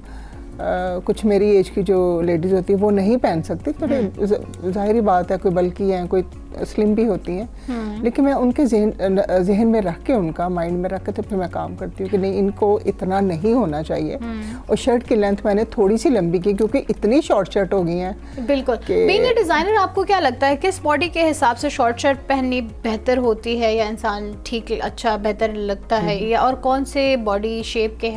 कुछ मेरी एज की जो लेडीज़ होती है वो नहीं पहन सकती, तो जाहिर बात है, कोई बल्कि हैं, कोई स्लिम भी होती हैं, लेकिन मैं उनके जहन में रख के, उनका माइंड में रख के तो फिर मैं काम करती हूँ कि नहीं, इनको इतना नहीं होना चाहिए। और शर्ट की लेंथ मैंने थोड़ी सी लंबी की क्योंकि इतनी शॉर्ट शर्ट हो गई हैं। बिल्कुल। बीइंग अ डिज़ाइनर, आपको क्या लगता है किस बॉडी के हिसाब से शॉर्ट शर्ट पहननी बेहतर होती है या इंसान ठीक अच्छा बेहतर लगता है, या और कौन से बॉडी शेप के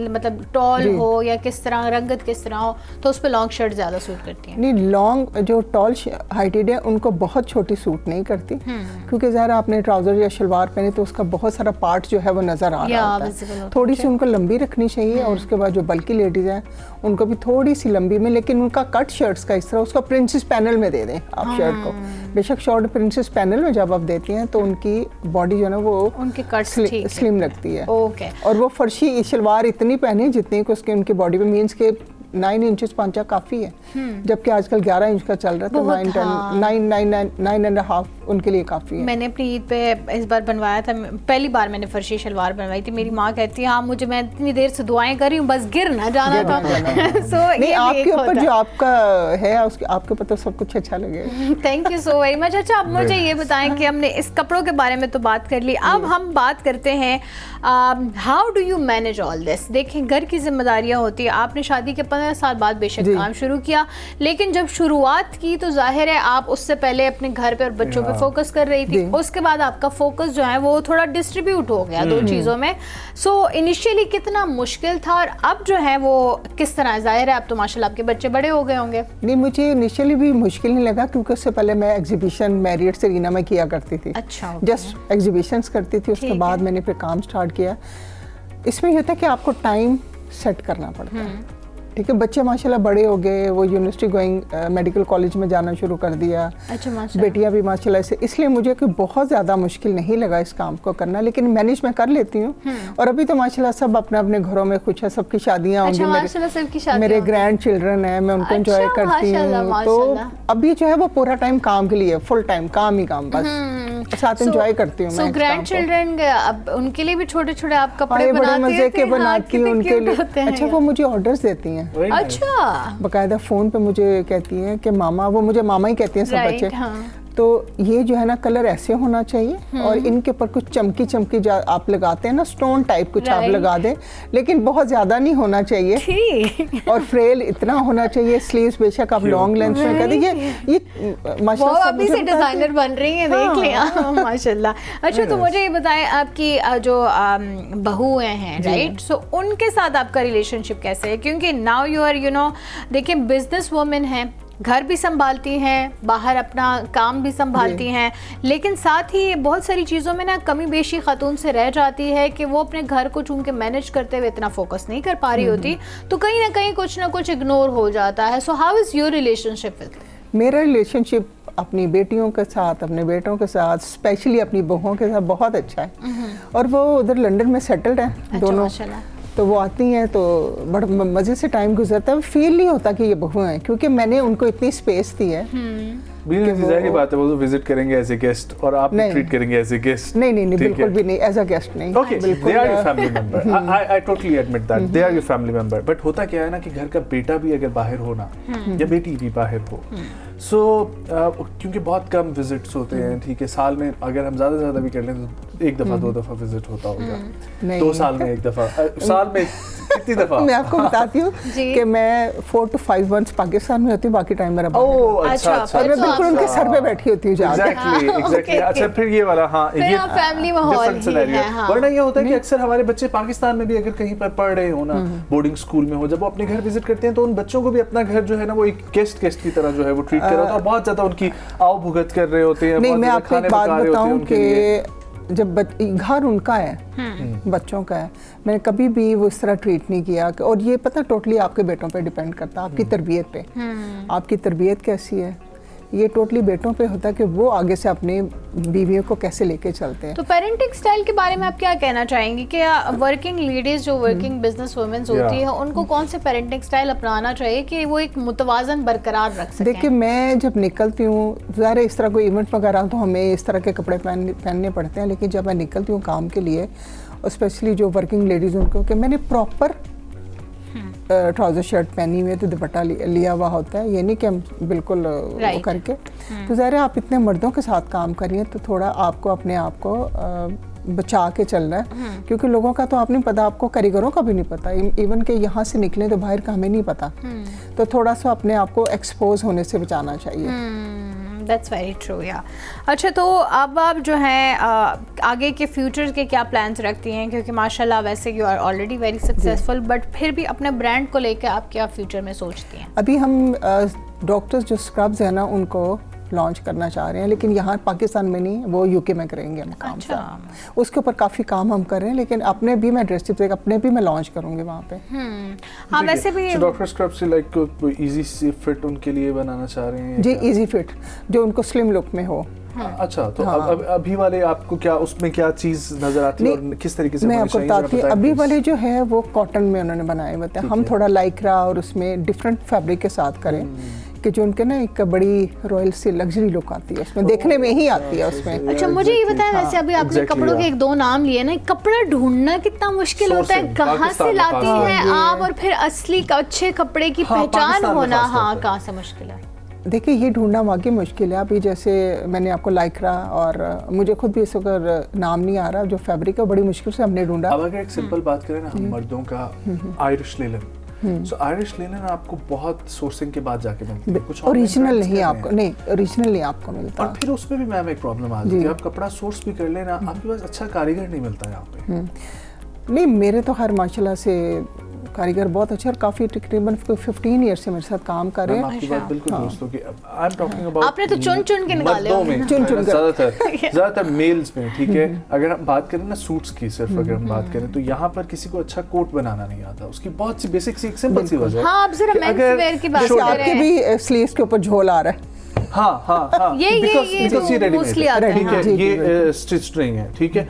मतलब टॉल हो या किस तरह रंगत किस तरह हो तो उस पर लॉन्ग शर्ट ज़्यादा सूट करती है? नहीं, लॉन्ग जो टॉल हाइटेड है उनको बहुत छोटी सूट नहीं करती, क्योंकि ज़ाहिर आपने ट्राउज़र या शलवार पहने तो उसका बहुत सारा पार्ट जो है वो नज़र आ रहा होता है। थोड़ी सी उनको लंबी रखनी चाहिए। और उसके बाद जो बल्कि लेडीज़ हैं उनको भी थोड़ी सी लंबी में, लेकिन उनका कट शर्ट्स का इस तरह उसका प्रिंसेस पैनल में दे दें आप शर्ट को। बेशक शॉर्ट प्रिंसेस पैनल में जब आप देती हैं तो उनकी बॉडी जो है ना वो उनकी कट स्लिम लगती है। ओके। और वो फर्शी शलवार इतनी पहने जितनी को उसके उनकी बॉडी पे, मीन्स के 9 इंचेस पंचा काफ़ी है, जबकि आजकल 11 इंच का चल रहा है, तो 9.5 उनके लिए काफ़ी है। मैंने अपनी ईद पे इस बार बनवाया था, पहली बार मैंने फर्शी शलवार बनवाई थी। मेरी माँ कहती है हाँ मुझे, मैं इतनी देर से दुआएं कर रही हूँ बस गिर ना जाना था। सो नहीं, आपके ऊपर जो आपका है उसके आपके ऊपर तो सब कुछ अच्छा लगेगा। Thank you so very much. अच्छा, अब मुझे ये बताएं कि हमने इस कपड़ों के बारे में तो बात कर ली, अब हम बात करते हैं how do you manage all this. देखें, घर की जिम्मेदारियाँ होती है, आपने शादी के 15 साल बाद बेशक काम शुरू किया, लेकिन जब शुरुआत की तो जाहिर है आप उससे पहले अपने घर पे और बच्चों पे फोकस कर रही थी, उसके बाद आपका फोकस जो है वो थोड़ा डिस्ट्रीब्यूट हो गया दो चीज़ों में। सो इनिशियली कितना मुश्किल था और अब जो है वो किस तरह? जाहिर है अब तो माशाल्लाह आपके बच्चे बड़े हो गए होंगे। नहीं, मुझे इनिशियली भी मुश्किल नहीं लगा क्योंकि उससे पहले मैं एग्जीबिशन मैरियट सेरीना में किया करती थी। अच्छा, जस्ट एग्जीबिशंस करती थी, उसके बाद मैंने फिर काम स्टार्ट किया। इसमें ये होता है कि आपको टाइम सेट करना पड़ता है। ठीक है, बच्चे माशाल्लाह बड़े हो गए, वो यूनिवर्सिटी गोइंग मेडिकल कॉलेज में जाना शुरू कर दिया। अच्छा, माशाल्लाह। बेटियां भी माशाल्लाह से, इसलिए मुझे कोई बहुत ज़्यादा मुश्किल नहीं लगा इस काम को करना, लेकिन मैनेज मैं कर लेती हूँ। और अभी तो माशाल्लाह सब अपने अपने घरों में खुश है, सबकी शादियाँ होंगी, मेरे ग्रैंड चिल्ड्रन है, मैं उनको एंजॉय करती हूँ। तो अभी जो है वो पूरा टाइम काम के लिए, फुल टाइम काम ही काम, बस साथ एंजॉय करती हूँ। सो ग्रैंड चिल्ड्रन अब उनके लिए भी छोटे छोटे आप कपड़े बड़े मजे के बनाती हूँ उनके लिए। अच्छा, वो मुझे ऑर्डर्स देती हैं। अच्छा, बकायदा फोन पे मुझे कहती हैं कि मामा, वो मुझे मामा ही कहती हैं सब बच्चे। तो ये जो है ना कलर ऐसे होना चाहिए और इनके ऊपर कुछ चमकी चमकी आप लगाते हैं ना, स्टोन टाइप कुछ आप लगा दें, लेकिन बहुत ज्यादा नहीं होना चाहिए। और फ्रेल इतना होना चाहिए, स्लीव्स बेशक आप लॉन्ग लेंथ में कर दीजिए। ये माशाल्लाह अभी से डिजाइनर बन रही है, देख लिया माशाल्लाह। अच्छा, तो मुझे ये बताएं आपकी जो बहुएं हैं, राइट, सो उनके साथ आपका रिलेशनशिप कैसे है? क्योंकि नाउ यू आर देखिए बिजनेस वुमेन है, घर भी संभालती हैं, बाहर अपना काम भी संभालती हैं, लेकिन साथ ही बहुत सारी चीज़ों में ना कमी बेशी खातून से रह जाती है कि वो अपने घर को चूंकि मैनेज करते हुए इतना फोकस नहीं कर पा रही होती, तो कहीं ना कहीं कुछ ना कुछ इग्नोर हो जाता है। So how is your relationship with? मेरा रिलेशनशिप अपनी बेटियों के साथ, अपने बेटों के साथ, स्पेशली अपनी बहुओं के साथ बहुत अच्छा है। और वो उधर लंदन में सेटल्ड है दोनों, तो वो आती हैं तो बड़ा मज़े से टाइम गुजरता है। फील नहीं होता कि ये बहू हैं, क्योंकि मैंने उनको इतनी स्पेस दी है। जाहिर बात है, वो तो विजिट करेंगे एज ए गेस्ट और आप ट्रीट करेंगे एज ए गेस्ट। नहीं, बिल्कुल भी नहीं, एज अ गेस्ट नहीं। Okay, they are your family member, I totally admit that they are your family member. But होता क्या है ना कि घर का बेटा भी अगर बाहर हो ना या बेटी भी बाहर हो, सो क्योंकि बहुत कम विजिट्स होते हैं, ठीक है, साल में अगर हम ज़्यादा से ज़्यादा भी कर लें तो 1 दफ़ा 2 दफ़ा विजिट होता होगा, 2 साल में 1 दफ़ा, साल में कितनी दफ़ा? मैं आपको बताती हूँ कि मैं 4 to 5 months पाकिस्तान में होती हूँ, बाकी टाइम मेरा अच्छा, और मैं बिल्कुल उनके सर पे बैठी होती हूँ। एग्जैक्टली। अच्छा, फिर ये वाला, हाँ, ये फैमिली माहौल है। वरना ये होता है कि अक्सर हमारे बच्चे पाकिस्तान में भी अगर कहीं पर पढ़ रहे हो ना, बोर्डिंग स्कूल में हो, जब वो अपने घर विजिट करते हैं तो उन बच्चों को भी अपना घर जो है ना वो एक गेस्ट की तरह जो है वो ट्रीट कर रहा होता है और बहुत ज्यादा उनकी आओ भुगत कर रहे होते हैं। नहीं, मैं आपको एक बात बताऊं कि जब घर उनका है, बच्चों का है, मैंने कभी भी वो इस तरह ट्रीट नहीं किया। और ये पता टोटली आपके बेटों पे डिपेंड करता है, आपकी तरबियत पे, आपकी तरबियत कैसी है, ये टोटली बेटों पे होता है कि वो आगे से अपने बीवियों को कैसे लेके चलते हैं। तो पेरेंटिंग स्टाइल के बारे में आप क्या कहना चाहेंगी कि वर्किंग लेडीज जो वर्किंग बिजनेस वुमेन्स होती है उनको कौन से पेरेंटिंग स्टाइल अपनाना चाहिए कि वो एक मुतवाजन बरकरार रख सकें? देखिए, मैं जब निकलती हूँ, ज़ाहिर है इस तरह कोई इवेंट वगैरह तो हमें इस तरह के कपड़े पहनने पड़ते हैं, लेकिन जब मैं निकलती हूँ काम के लिए, और स्पेशली जो वर्किंग लेडीज़ उनको, कि मैंने प्रॉपर ट्राउज़र शर्ट पहनी हुई है तो दुपट्टा लिया हुआ होता है, ये नहीं कि हम बिल्कुल वो करके। तो ज़ाहिर है आप इतने मर्दों के साथ काम करिए तो थोड़ा आपको अपने आप को बचा के चलना है, क्योंकि लोगों का तो आप नहीं पता, आपको कारीगरों का भी नहीं पता, इवन के यहाँ से निकले तो बाहर का हमें नहीं पता, तो थोड़ा सा अपने आप को एक्सपोज होने से बचाना चाहिए। दैट्स वेरी ट्रू या। अच्छा, तो अब आप जो हैं आगे के फ्यूचर के क्या प्लान्स रखती हैं, क्योंकि माशाल्लाह वैसे you are already very successful, but फिर भी अपने ब्रांड को लेकर आप क्या फ्यूचर में सोचती हैं? अभी हम डॉक्टर्स जो स्क्रब्स हैं ना उनको लॉन्च करना चाह रहे हैं, लेकिन यहाँ पाकिस्तान में नहीं, वो यूके में करेंगे हम काम। अच्छा। उसके ऊपर काफ़ी काम हम कर रहे हैं, लेकिन अपने भी मैं ड्रेस टिप्स अपने भी मैं लॉन्च करूँगी वहाँ पे। हाँ, वैसे भी डॉक्टर स्क्रब से लाइक इजी सी फिट उनके लिए बनाना चाह रहे हैं जी, इजी फिट जो उनको स्लिम लुक में हो। अच्छा, तो अब अभी वाले आपको क्या उसमें क्या चीज़ नजर आती है और किस तरीके से? मैं आपको बताती हूँ, अभी वाले जो है वो कॉटन में उन्होंने बनाए हुए थे, हम थोड़ा लाइक्रा और उसमें डिफरेंट फैब्रिक के साथ करें कि जो उनके ना एक बड़ी रॉयल सी लग्जरी लुक आती है उसमें, देखने में ही आती है उसमें। अच्छा, मुझे ये बताएं, वैसे अभी आपने कपड़ों के एक दो नाम लिए ना, कपड़ा ढूंढना कितना मुश्किल होता है, कहाँ से लाती हैं आप, और फिर असली अच्छे कपड़े की पहचान होना हाँ कहाँ से मुश्किल है? देखिए, ये ढूंढना वाकई मुश्किल है। अभी जैसे मैंने आपको लाइक्रा और मुझे खुद भी इस वक्त नाम नहीं आ रहा जो फैब्रिक है, बड़ी मुश्किल से हमने ढूंढा। अब अगर एक सिंपल बात करें ना हम मर्दों का, आयरिश लिनन, सो आयरिश लिनन आपको बहुत सोर्सिंग के बाद जाके मिलती है, कुछ ओरिजिनल नहीं आपको, नहीं ओरिजिनल नहीं आपको मिलता। और फिर उसमें भी मैम एक प्रॉब्लम आ जाती है, आप कपड़ा सोर्स भी कर लेना, आपके पास अच्छा कारीगर नहीं मिलता यहाँ पे। नहीं, मेरे तो हर माशाल्लाह से कारीगर बहुत अच्छे और काफ़ी तकरीबन 15 ईयर से मेरे साथ काम कर रहे हैं। आपकी बात बिल्कुल दोस्तों की, आई एम टॉकिंग अबाउट आपने तो चुन चुन के निकाले होंगे, ज़्यादातर मेल्स में, ठीक है। अगर हम बात करें ना सूट्स की, सिर्फ अगर हम बात करें तो यहाँ पर किसी को अच्छा कोट बनाना नहीं आता, उसकी बहुत सी बेसिक सी एक सिंपल सी वजह है। हाँ, अब जरा मेंस वेयर की बात करें, आपके भी स्लीव्स के ऊपर झोल आ रहा है। हाँ, ये मोस्टली आता है, ठीक है, ये स्टिच्ड नहीं है, ठीक है।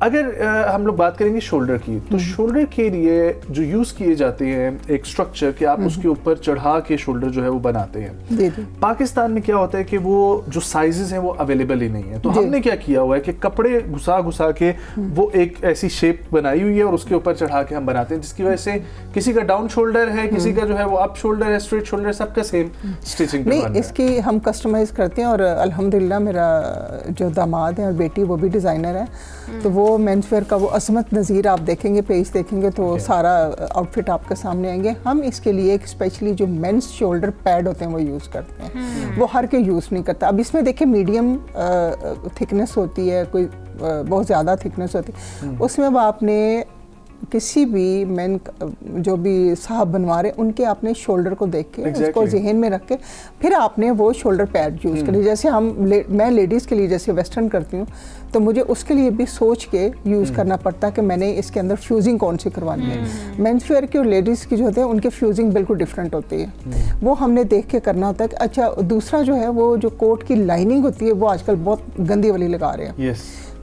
अगर हम लोग बात करेंगे शोल्डर की, तो शोल्डर के लिए जो यूज़ किए जाते हैं एक स्ट्रक्चर कि आप उसके ऊपर चढ़ा के शोल्डर जो है वो बनाते हैं। पाकिस्तान में क्या होता है कि वो जो साइजेस हैं वो अवेलेबल ही नहीं है, तो हमने क्या किया हुआ है कि कपड़े घुसा के वो एक ऐसी शेप बनाई हुई है और उसके ऊपर चढ़ा के हम बनाते हैं, जिसकी वजह से किसी का डाउन शोल्डर है, किसी का जो है वो अप शोल्डर है, स्ट्रेट शोल्डर, सबका सेम स्टिचिंग नहीं, इसकी हम कस्टमाइज करते हैं। और अल्हम्दुलिल्लाह मेरा जो दामाद है और बेटी वो भी डिज़ाइनर है, तो वो मेंस वेयर का वो असमत नज़ीर आप देखेंगे, पेज देखेंगे तो सारा आउटफिट आपके सामने आएंगे। हम इसके लिए एक स्पेशली जो मेंस शोल्डर पैड होते हैं वो यूज़ करते हैं, वो हर कोई यूज़ नहीं करता। अब इसमें देखिए मीडियम थिकनेस होती है, कोई बहुत ज़्यादा थिकनेस होती है, उसमें अब आपने किसी भी मैन जो भी साहब बनवा रहे उनके आपने शोल्डर को देख के उसको जहन में रख के फिर आपने वो शोल्डर पैड यूज़ करें। जैसे मैं लेडीज़ के लिए जैसे वेस्टर्न करती हूँ तो मुझे उसके लिए भी सोच के यूज़ करना पड़ता है कि मैंने इसके अंदर फ्यूजिंग कौन सी करवानी है। मेंस वेयर की और लेडीज़ की जो होते हैं उनके फ्यूजिंग बिल्कुल डिफरेंट होती है, वो हमने देख के करना होता है कि अच्छा। दूसरा जो है वो जो कोट की लाइनिंग होती है वो आजकल बहुत गंदी वाली लगा रहे हैं।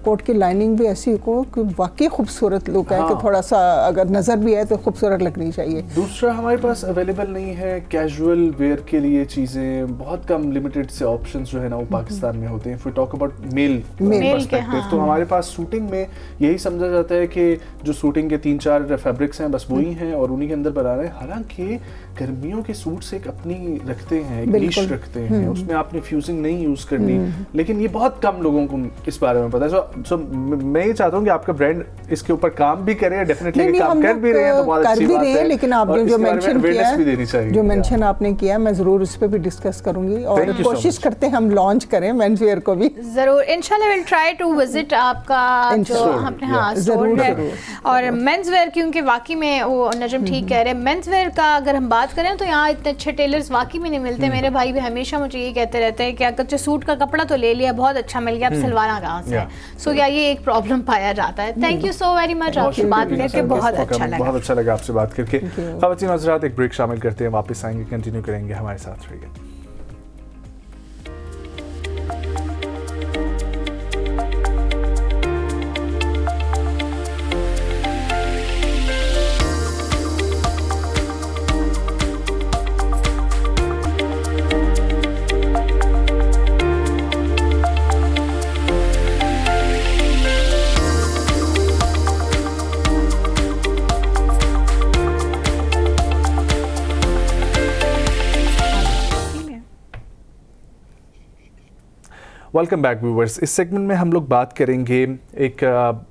कोट की लाइनिंग भी ऐसी हो कि वाकई खूबसूरत लुक है कि थोड़ा सा अगर नज़र भी है तो खूबसूरत लगनी चाहिए। दूसरा हमारे पास अवेलेबल नहीं है कैजुअल वेयर के लिए चीज़ें, बहुत कम लिमिटेड से ऑप्शंस जो है ना वो पाकिस्तान में होते हैं। If we talk about male perspective तो हमारे पास सूटिंग में यही समझा जाता है कि जो सूटिंग के 3-4 फैब्रिक्स हैं बस वही हैं और उन्हीं के अंदर बना रहे हैं। हालांकि गर्मियों के सूट्स एक अपनी रखते हैं, एक नीश रखते हैं, उसमें आपने फ्यूजिंग नहीं यूज़ करनी, लेकिन ये बहुत कम लोगों को इस बारे में पता है। सो मैं ये चाहता हूँ कि आपका ब्रांड इसके ऊपर काम भी करे, डेफिनेटली काम कर भी रहे हैं तो बहुत अच्छी बात है। लेकिन आपने जो मेंशन किया है, जो मेंशन आपने किया मैं ज़रूर उस पर भी डिस्कस करूंगी और कोशिश करते हैं हम लॉन्च करें मेंस वेयर को भी ज़रूर। इंशाल्लाह विल ट्राई टू विजिट आपका जो अपने स्टोर है। और मेंस वेयर क्योंकि वाकई में वो नजम ठीक कह रहे हैं, मेंस वेयर का अगर हम बात करें तो यहाँ इतने अच्छे टेलर्स वाकई में नहीं मिलते। मेरे भाई भी हमेशा मुझे ये कहते रहते हैं कि अगर सूट का कपड़ा तो ले लिया, बहुत अच्छा मिल गया, अब सिलवाना कहाँ से। सो या ये एक प्रॉब्लम पाया जाता है। Thank you so very much, आपसे बात करके बहुत अच्छा लगा आपसे बात करके। ख़वातीन हज़रात, एक ब्रेक शामिल करते हैं, वापस आएंगे, कंटिन्यू करेंगे, हमारे साथ रहिए। Welcome back viewers. इस सेगमेंट में हम लोग बात करेंगे एक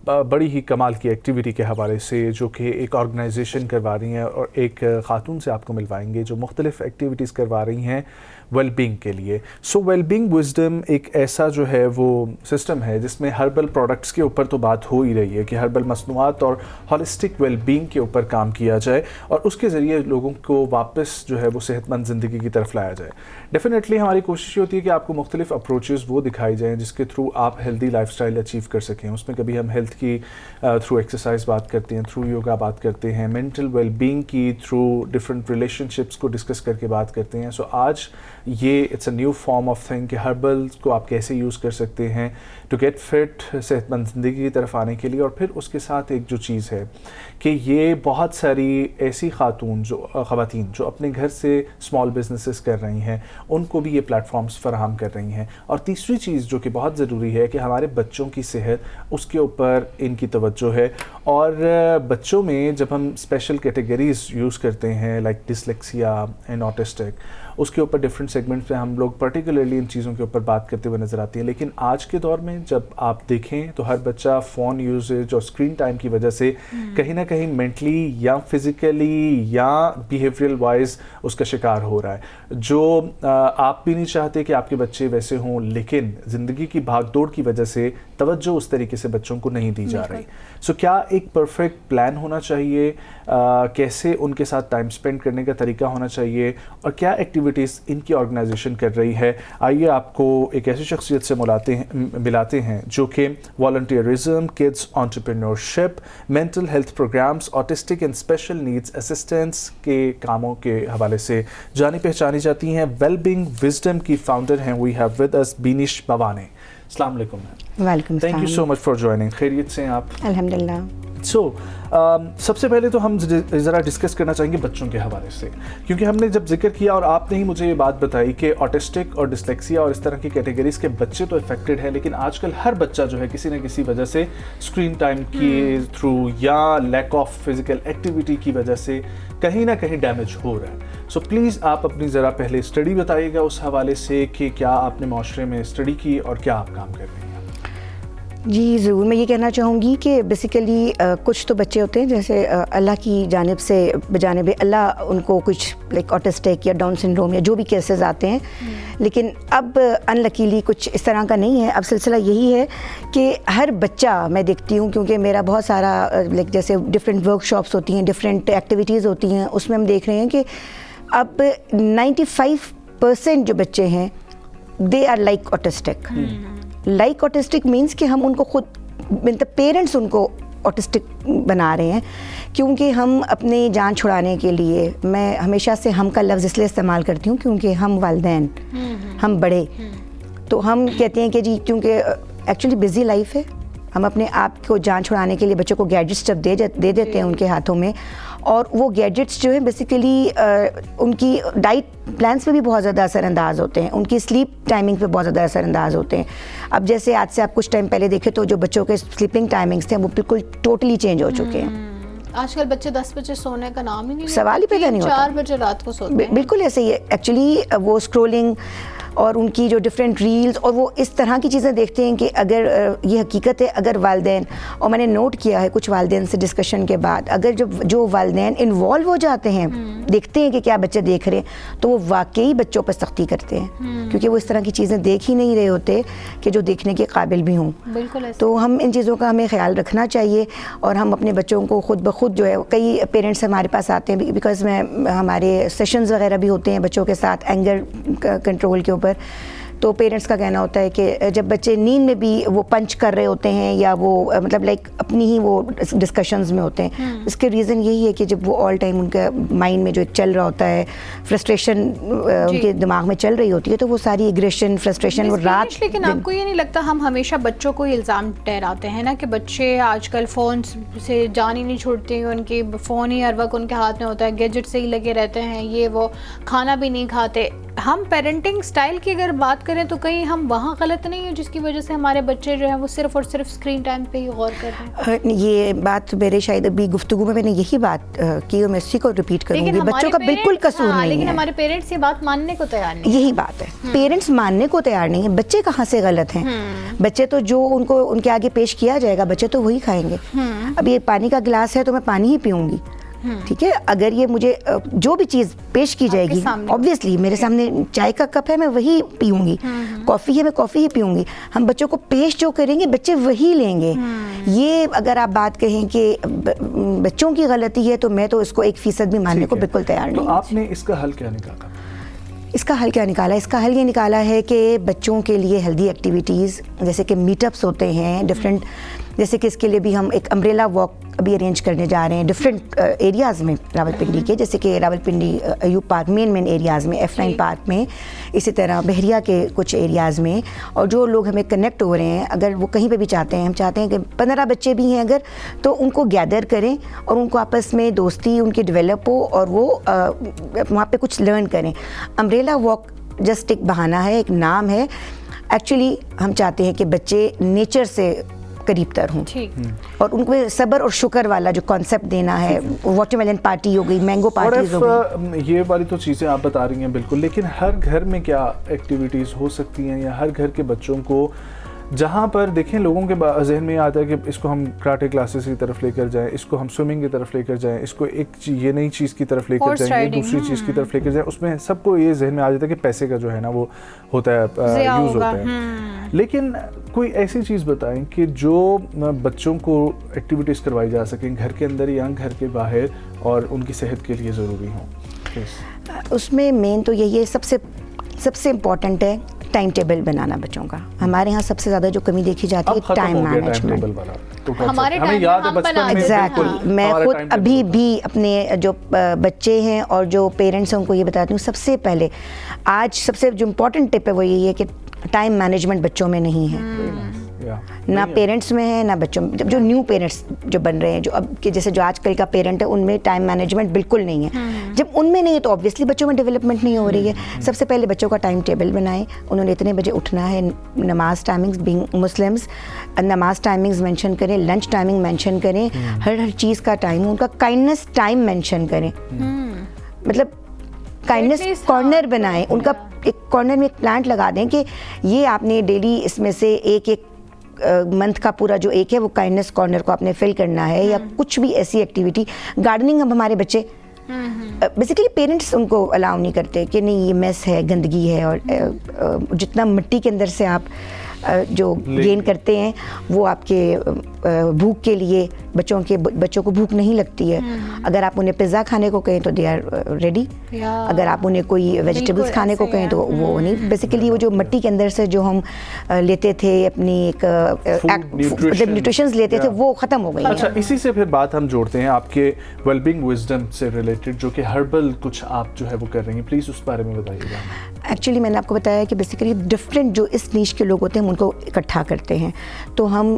बड़ी ही कमाल की एक्टिविटी के हवाले से जो कि एक ऑर्गेनाइजेशन करवा रही है और एक खातून से आपको मिलवाएंगे जो मुख्तलिफ एक्टिविटीज़ करवा रही हैं वेलबींग के लिए। सो वेलबींग विजडम एक ऐसा जो है वो सिस्टम है जिसमें हर्बल प्रोडक्ट्स के ऊपर तो बात हो ही रही है कि हर्बल मसनूआत और हॉलिस्टिक वेलबींग के ऊपर काम किया जाए और उसके ज़रिए लोगों को वापस जो है वो सेहतमंद ज़िंदगी की तरफ लाया जाए। डेफिनेटली हमारी कोशिश होती है कि आपको मुख्तलिफ अप्रोचेज़ वो दिखाई जाएँ जिसके थ्रू आप हेल्दी लाइफस्टाइल अचीव कर सकें। उसमें कभी हम हेल्थ की थ्रू एक्सरसाइज बात करते हैं, थ्रू योगा बात करते हैं, मेंटल वेलबींग की थ्रू डिफरेंट रिलेशनशिप्स को डिस्कस करके बात करते हैं। सो आज ये it's a new form of thing कि हर्बल्स को आप कैसे यूज़ कर सकते हैं टू गेट फिट, सेहतमंद ज़िंदगी की तरफ आने के लिए। और फिर उसके साथ एक जो चीज़ है कि ये बहुत सारी ऐसी ख़वातीन जो अपने घर से स्मॉल बिजनेसेस कर रही हैं उनको भी ये प्लेटफॉर्म्स फराहम कर रही हैं। और तीसरी चीज़ जो कि बहुत ज़रूरी है कि हमारे बच्चों की सेहत, उसके ऊपर इनकी तवज्जो है। और बच्चों में जब हम स्पेशल कैटेगरीज यूज़ करते हैं लाइक डिसलेक्सिया एंड ऑटिस्टिक, उसके ऊपर डिफरेंट सेगमेंट्स में हम लोग पर्टिकुलरली इन चीज़ों के ऊपर बात करते हुए नज़र आती है। लेकिन आज के दौर में जब आप देखें तो हर बच्चा फ़ोन यूजेज और स्क्रीन टाइम की वजह से कहीं ना कहीं मेंटली या फिज़िकली या बिहेवियरल वाइज उसका शिकार हो रहा है। जो आप भी नहीं चाहते कि आपके बच्चे वैसे हों, लेकिन ज़िंदगी की भागदौड़ की वजह से तवज्जो उस तरीके से बच्चों को नहीं दी जा रही। सो क्या एक परफेक्ट प्लान होना चाहिए, कैसे उनके साथ टाइम स्पेंड करने का तरीका होना चाहिए और क्या एक्टिविटीज़ इनकी ऑर्गेनाइजेशन कर रही है। आइए आपको एक ऐसी शख्सियत से मिलाते हैं जो कि volunteerism, kids entrepreneurship, mental health programmes, autistic and special needs assistance के कामों के हवाले से जानी पहचानी जाती हैं। वेलबींग विजडम की फाउंडर हैं। We have with us Binish Bawane. अस्सलाम वालेकुम। Welcome. Thank you so much for joining. खैरियत से हैं आप? अल्हम्दुलिल्लाह। सबसे पहले तो हम ज़रा डिस्कस करना चाहेंगे बच्चों के हवाले से, क्योंकि हमने जब जिक्र किया और आपने ही मुझे ये बात बताई कि ऑटिस्टिक और डिसलेक्सिया और इस तरह की कैटेगरीज़ के बच्चे तो इफेक्टेड हैं, लेकिन आजकल हर बच्चा जो है किसी न किसी वजह से स्क्रीन टाइम के थ्रू या लैक ऑफ फिज़िकल एक्टिविटी की वजह से कहीं ना कहीं डैमेज हो रहा है। सो प्लीज़ आप अपनी ज़रा पहले स्टडी बताइएगा उस हवाले से कि क्या आपने माशरे में स्टडी की और क्या आप काम कर रहे हैं। जी ज़रूर, मैं ये कहना चाहूँगी कि बेसिकली कुछ तो बच्चे होते हैं जैसे अल्लाह की जानिब से बजानिब अल्लाह उनको कुछ लाइक ऑटिस्टिक या डाउन सिंड्रोम या जो भी केसेस आते हैं, लेकिन अब अनलकीली कुछ इस तरह का नहीं है। अब सिलसिला यही है कि हर बच्चा मैं देखती हूँ, क्योंकि मेरा बहुत सारा लाइक जैसे डिफरेंट वर्कशॉप्स होती हैं, डिफरेंट एक्टिविटीज़ होती हैं, उसमें हम देख रहे हैं कि अब 95% जो बच्चे हैं they are like autistic. Like autistic means कि हम उनको खुद मतलब पेरेंट्स उनको ऑटिस्टिक बना रहे हैं, क्योंकि हम अपनी जान छुड़ाने के लिए, मैं हमेशा से हम का लफ्ज़ इसलिए इस्तेमाल करती हूँ क्योंकि हम वालिदैन, हम बड़े, तो हम कहते हैं कि जी क्योंकि एक्चुअली बिज़ी लाइफ है, हम अपने आप को जान छुड़ाने के लिए बच्चों को गैजेट्स जब दे देते हैं उनके हाथों में, और वो गैजेट्स जो है बेसिकली उनकी डाइट प्लान्स पे भी बहुत ज़्यादा असरअंदाज होते हैं, उनकी स्लीप टाइमिंग पे बहुत ज़्यादा असरअंदाज होते हैं। अब जैसे आज से आप कुछ टाइम पहले देखें तो जो बच्चों के स्लीपिंग टाइमिंग्स थे वो बिल्कुल टोटली चेंज हो चुके हैं। आजकल बच्चे 10 बजे सोने का नाम ही नहीं, सवाल ही पैदा नहीं होता। 4 बजे रात को सोते हैं। बिल्कुल ऐसे ही है एक्चुअली। वो स्क्रोलिंग और उनकी जो डिफरेंट रील्स और वो इस तरह की चीज़ें देखते हैं कि अगर ये हकीकत है, अगर वालिदैन, और मैंने नोट किया है कुछ वालिदैन से डिस्कशन के बाद, अगर जो वालिदैन इन्वॉल्व हो जाते हैं, देखते हैं कि क्या बच्चे देख रहे हैं, तो वो वाकई बच्चों पर सख्ती करते हैं, क्योंकि वो इस तरह की चीज़ें देख ही नहीं रहे होते कि जो देखने के काबिल भी हों। बिल्कुल। तो हम इन चीज़ों का हमें ख्याल रखना चाहिए और हम अपने बच्चों को खुद ब खुद जो है, कई पेरेंट्स हमारे पास आते हैं बिकॉज हमारे सेशंस वगैरह भी होते हैं बच्चों के साथ एंगर कंट्रोल के ऊपर। तो पेरेंट्स का कहना होता है कि जब बच्चे नींद में भी वो पंच कर रहे होते हैं या वो मतलब लाइक अपनी ही वो डिस्कशंस में होते हैं, इसके रीज़न यही है कि जब वो ऑल टाइम उनका माइंड में जो चल रहा होता है, फ्रस्ट्रेशन उनके दिमाग में चल रही होती है, तो वो सारी एग्रेशन, फ्रस्ट्रेशन वो रात। लेकिन आपको ये नहीं लगता हम हमेशा बच्चों को इल्ज़ाम ठहराते हैं ना कि बच्चे आजकल फ़ोन से जान ही नहीं छोड़ते, उनकी फ़ोन ही हर वक्त उनके हाथ में होता है, गैजेट से ही लगे रहते हैं, ये वो खाना भी नहीं खाते। हम पेरेंटिंग स्टाइल की अगर बात करें तो कहीं हम वहाँ गलत नहीं है जिसकी वजह से हमारे बच्चे जो है वो सिर्फ और सिर्फ स्क्रीन टाइम पे ही गौर कर रहे हैं? ये बात मेरे शायद अभी गुफ्तगू में मैंने यही बात की और मैं इसी को रिपीट करूंगी, बच्चों का बिल्कुल कसूर नहीं लेकिन है। हमारे पेरेंट्स ये बात मानने को तैयार नहीं। यही बात है, पेरेंट्स मानने को तैयार नहीं है। बच्चे कहाँ से गलत हैं? बच्चे तो जो उनको उनके आगे पेश किया जाएगा बच्चे तो वही खाएंगे। अब ये पानी का गिलास है तो मैं पानी ही पीऊंगी, ठीक है। अगर ये मुझे जो भी चीज़ पेश की जाएगी, ऑब्वियसली मेरे सामने चाय का कप है मैं वही पीऊंगी, कॉफ़ी है मैं कॉफ़ी ही पीऊंगी। हम बच्चों को पेश जो करेंगे बच्चे वही लेंगे। ये अगर आप बात कहें कि बच्चों की गलती है तो मैं तो इसको 1% भी मानने को बिल्कुल तैयार नहीं। तो आपने इसका हल क्या निकाला? इसका हल क्या निकाला? इसका हल ये निकाला है कि बच्चों के लिए हेल्दी एक्टिविटीज़ जैसे कि मीटअप्स होते हैं डिफरेंट, जैसे कि इसके लिए भी हम एक अम्ब्रेला वॉक अभी अरेंज करने जा रहे हैं डिफरेंट एरियाज़ में रावलपिंडी के, जैसे कि Rawalpindi Ayub park main areas में, F9 पार्क में, इसी तरह बहरिया के कुछ एरियाज़ में। और जो लोग हमें कनेक्ट हो रहे हैं, अगर वो कहीं पे भी चाहते हैं, हम चाहते हैं कि 15 बच्चे भी हैं अगर, तो उनको गैदर करें और उनको आपस में दोस्ती उनकी डेवलप हो और वो वहाँ पे कुछ लर्न करें। अम्ब्रेला वॉक जस्ट एक बहाना है, एक नाम है। एक्चुअली हम चाहते हैं कि बच्चे नेचर से करीब तर हूँ और उनको सब्र और शुक्र वाला जो कॉन्सेप्ट देना है। वाटरमेलन पार्टी हो गई, मैंगो पार्टीज हो गई, ये वाली तो चीज़ें आप बता रही हैं बिल्कुल, लेकिन हर घर में क्या एक्टिविटीज़ हो सकती हैं या हर घर के बच्चों को, जहाँ पर देखें लोगों के जहन में आता है कि इसको हम कराटे क्लासेस की तरफ लेकर जाएं, इसको हम स्विमिंग की तरफ लेकर जाएं, इसको एक ये नई चीज़ की तरफ लेकर जाएंगे, दूसरी चीज़ की तरफ लेकर जाएं, उसमें सबको ये जहन में आ जाता है कि पैसे का जो है ना वो होता है, यूज़ होता है। लेकिन कोई ऐसी चीज़ बताएं कि जो बच्चों को एक्टिविटीज़ करवाई जा सकें घर के अंदर या घर के बाहर और उनकी सेहत के लिए ज़रूरी हों। उसमें मेन तो यही है, सबसे इम्पॉर्टेंट है टाइम टेबल बनाना बच्चों का। हमारे यहाँ सबसे ज़्यादा जो कमी देखी जाती है टाइम मैनेजमेंट। हमारे हमें याद है बचपन में एग्जैक्टली, मैं खुद अभी भी अपने जो बच्चे हैं और जो पेरेंट्स हैं उनको ये बताती हूँ, सबसे पहले आज सबसे जो इम्पोर्टेंट टिप है वो यही है कि टाइम मैनेजमेंट बच्चों में नहीं है, ना पेरेंट्स में है ना बच्चों में। जो न्यू पेरेंट्स जो बन रहे हैं, जो अब के जैसे जो आजकल का पेरेंट है, उनमें टाइम मैनेजमेंट बिल्कुल नहीं है। जब उनमें नहीं है तो ऑब्वियसली बच्चों में डेवलपमेंट नहीं हो रही है। सबसे पहले बच्चों का टाइम टेबल बनाएं, उन्होंने इतने बजे उठना है, नमाज टाइमिंग्स, बीइंग मुस्लिम्स नमाज टाइमिंग्स मेंशन करें, लंच टाइमिंग मेंशन करें, हर चीज़ का टाइम, उनका काइंडनेस टाइम मेंशन करें, मतलब काइंडनेस कॉर्नर बनाएं, उनका एक कॉर्नर में एक प्लांट लगा दें कि ये आपने डेली इसमें से एक मंथ का पूरा जो एक है वो काइंडनेस कॉर्नर को आपने फिल करना है, या कुछ भी ऐसी एक्टिविटी। गार्डनिंग अब हमारे बच्चे बेसिकली पेरेंट्स उनको अलाउ नहीं करते कि नहीं ये मेस है, गंदगी है, और जितना मिट्टी के अंदर से आप जो गेन करते हैं वो आपके भूख के लिए, बच्चों को भूख नहीं लगती है। अगर आप उन्हें पिज़्ज़ा खाने को कहें तो दे आर रेडी, अगर आप उन्हें कोई वेजिटेबल्स खाने को कहें तो वो नहीं। बेसिकली वो जो मिट्टी के अंदर से जो हम लेते थे अपनी एक जब न्यूट्रिशंस लेते थे वो ख़त्म हो गई। अच्छा, इसी से फिर बात हम जोड़ते हैं आपके वेलबींग विजडम से रिलेटेड, जो कि हर्बल कुछ आप जो है वो कर रही हैं, प्लीज़ उस बारे में बताइएगा। एक्चुअली मैंने आपको बताया कि बेसिकली डिफरेंट जो इस नीश के लोग होते हैं हम उनको इकट्ठा करते हैं। तो हम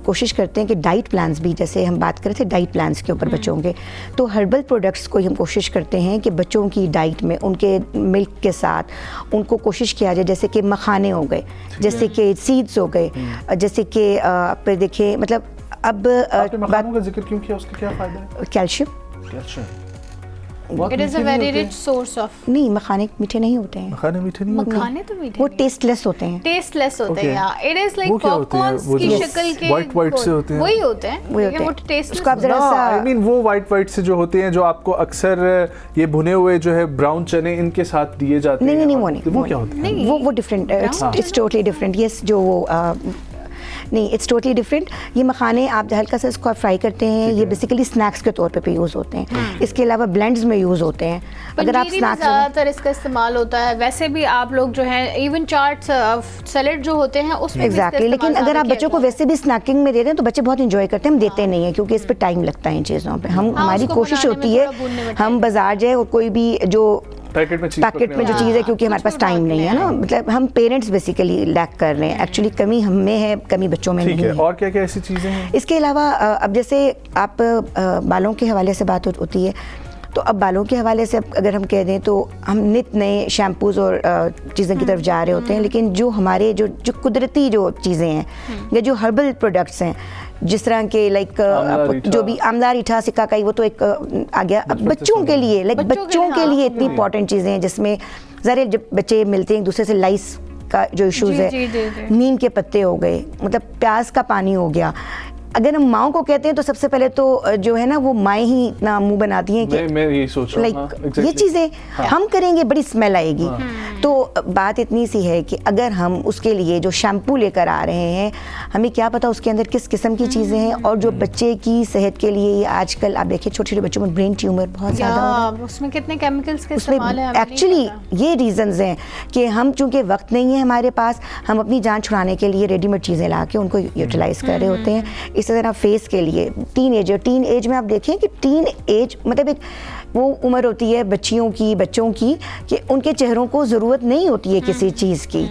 कोशिश करते हैं कि डाइट प्लान्स भी, जैसे हम बात कर रहे थे डाइट प्लान्स के ऊपर बच्चों के, तो हर्बल प्रोडक्ट्स को हम कोशिश करते हैं कि बच्चों की डाइट में उनके मिल्क के साथ उनको कोशिश किया जाए, जैसे कि मखाने हो गए, जैसे कि सीड्स हो गए, जैसे कि आप देखें, मतलब अब मखानों का जिक्र क्यों किया, उसका क्या फ़ायदा है? Calcium. It is a very rich source of। नहीं, मखाने मीठे नहीं होते हैं। मखाने मीठे नहीं होते? मखाने तो मीठे, वो टेस्टलेस होते हैं। टेस्टलेस होते हैं। Okay. इट इज लाइक वो क्या होते हैं? पॉपकॉर्न्स वो की जो शक्ल के white से होते हैं? वही होते हैं, वही लेकिन होते वो हैं। टेस्टलेस उसको आप जरा सा आई मीन वो वाइट से जो होते हैं, जो आपको अक्सर ये भुने हुए जो है ब्राउन चने इनके साथ दिए जाते हैं। नहीं, वो क्या होते हैं? वो different, it's totally different. Yes, जो वो नहीं, इट्स टोटली डिफरेंट। ये मखाने आप हल्का सा इसको फ्राई करते हैं, ये बेसिकली स्नैक्स के तौर पे यूज़ होते हैं। इसके अलावा ब्लेंड्स में यूज़ होते हैं। अगर आप स्नैक्स ज़्यादातर इसका इस्तेमाल होता है, वैसे भी आप लोग जो है इवन चाट सैलेड जो होते हैं उसमें एग्जैक्टली, लेकिन अगर आप बच्चों को वैसे भी स्नैकिंग में दे रहे हैं तो बच्चे बहुत इंजॉय करते हैं। हम देते नहीं है क्योंकि इस पर टाइम लगता है इन चीज़ों पर। हमारी कोशिश होती है हम बाजार जाए और कोई भी जो पैकेट में जो चीज़ है, क्योंकि हमारे पास टाइम नहीं है ना, मतलब हम पेरेंट्स बेसिकली लैक कर रहे हैं। एक्चुअली कमी हम में है, कमी बच्चों में नहीं है। और क्या क्या ऐसी चीज़ें हैं? इसके अलावा अब जैसे आप बालों के हवाले से बात होती है, तो अब बालों के हवाले से अगर हम कह दें तो हम नित नए शैम्पूज़ और चीज़ों की तरफ जा रहे होते हैं, लेकिन जो हमारे जो कुदरती जो चीज़ें हैं या जो हर्बल प्रोडक्ट्स हैं, जिस तरह के लाइक जो भी आमला रीठा सिकाकाई, वो तो एक आ गया। अब बच्चों के लिए बच्चों के लिए इतनी इंपॉर्टेंट चीज़ें हैं जिसमें ज़रा जब बच्चे मिलते हैं एक दूसरे से, लाइस का जो इश्यूज़ है, नीम के पत्ते हो गए, मतलब प्याज का पानी हो गया। अगर हम माओ को कहते हैं तो सबसे पहले तो जो है ना वो माएँ ही इतना मुंह बनाती हैं कि मैं यही सोच रहा हूँ, लाइक ये चीज़ें हम करेंगे बड़ी स्मेल आएगी। तो बात इतनी सी है कि अगर हम उसके लिए जो शैम्पू लेकर आ रहे हैं, हमें क्या पता उसके अंदर किस किस्म की चीज़ें हैं, और जो बच्चे की सेहत के लिए आजकल आप देखिए छोटे छोटे बच्चों में ब्रेन ट्यूमर बहुत ज़्यादा हो रहा है, उसमें कितने केमिकल्स के इस्तेमाल है। एक्चुअली ये रीजंस हैं कि हम चूंकि वक्त नहीं है हमारे पास, हम अपनी जान छुड़ाने के लिए रेडीमेड चीज़ें ला के उनको यूटिलाइज कर रहे होते हैं। इसी तरह फेस के लिए टीन एज में आप देखें कि टीन एज मतलब एक वो उम्र होती है बच्चों की कि उनके चेहरों को ज़रूरत नहीं होती है किसी चीज़ की,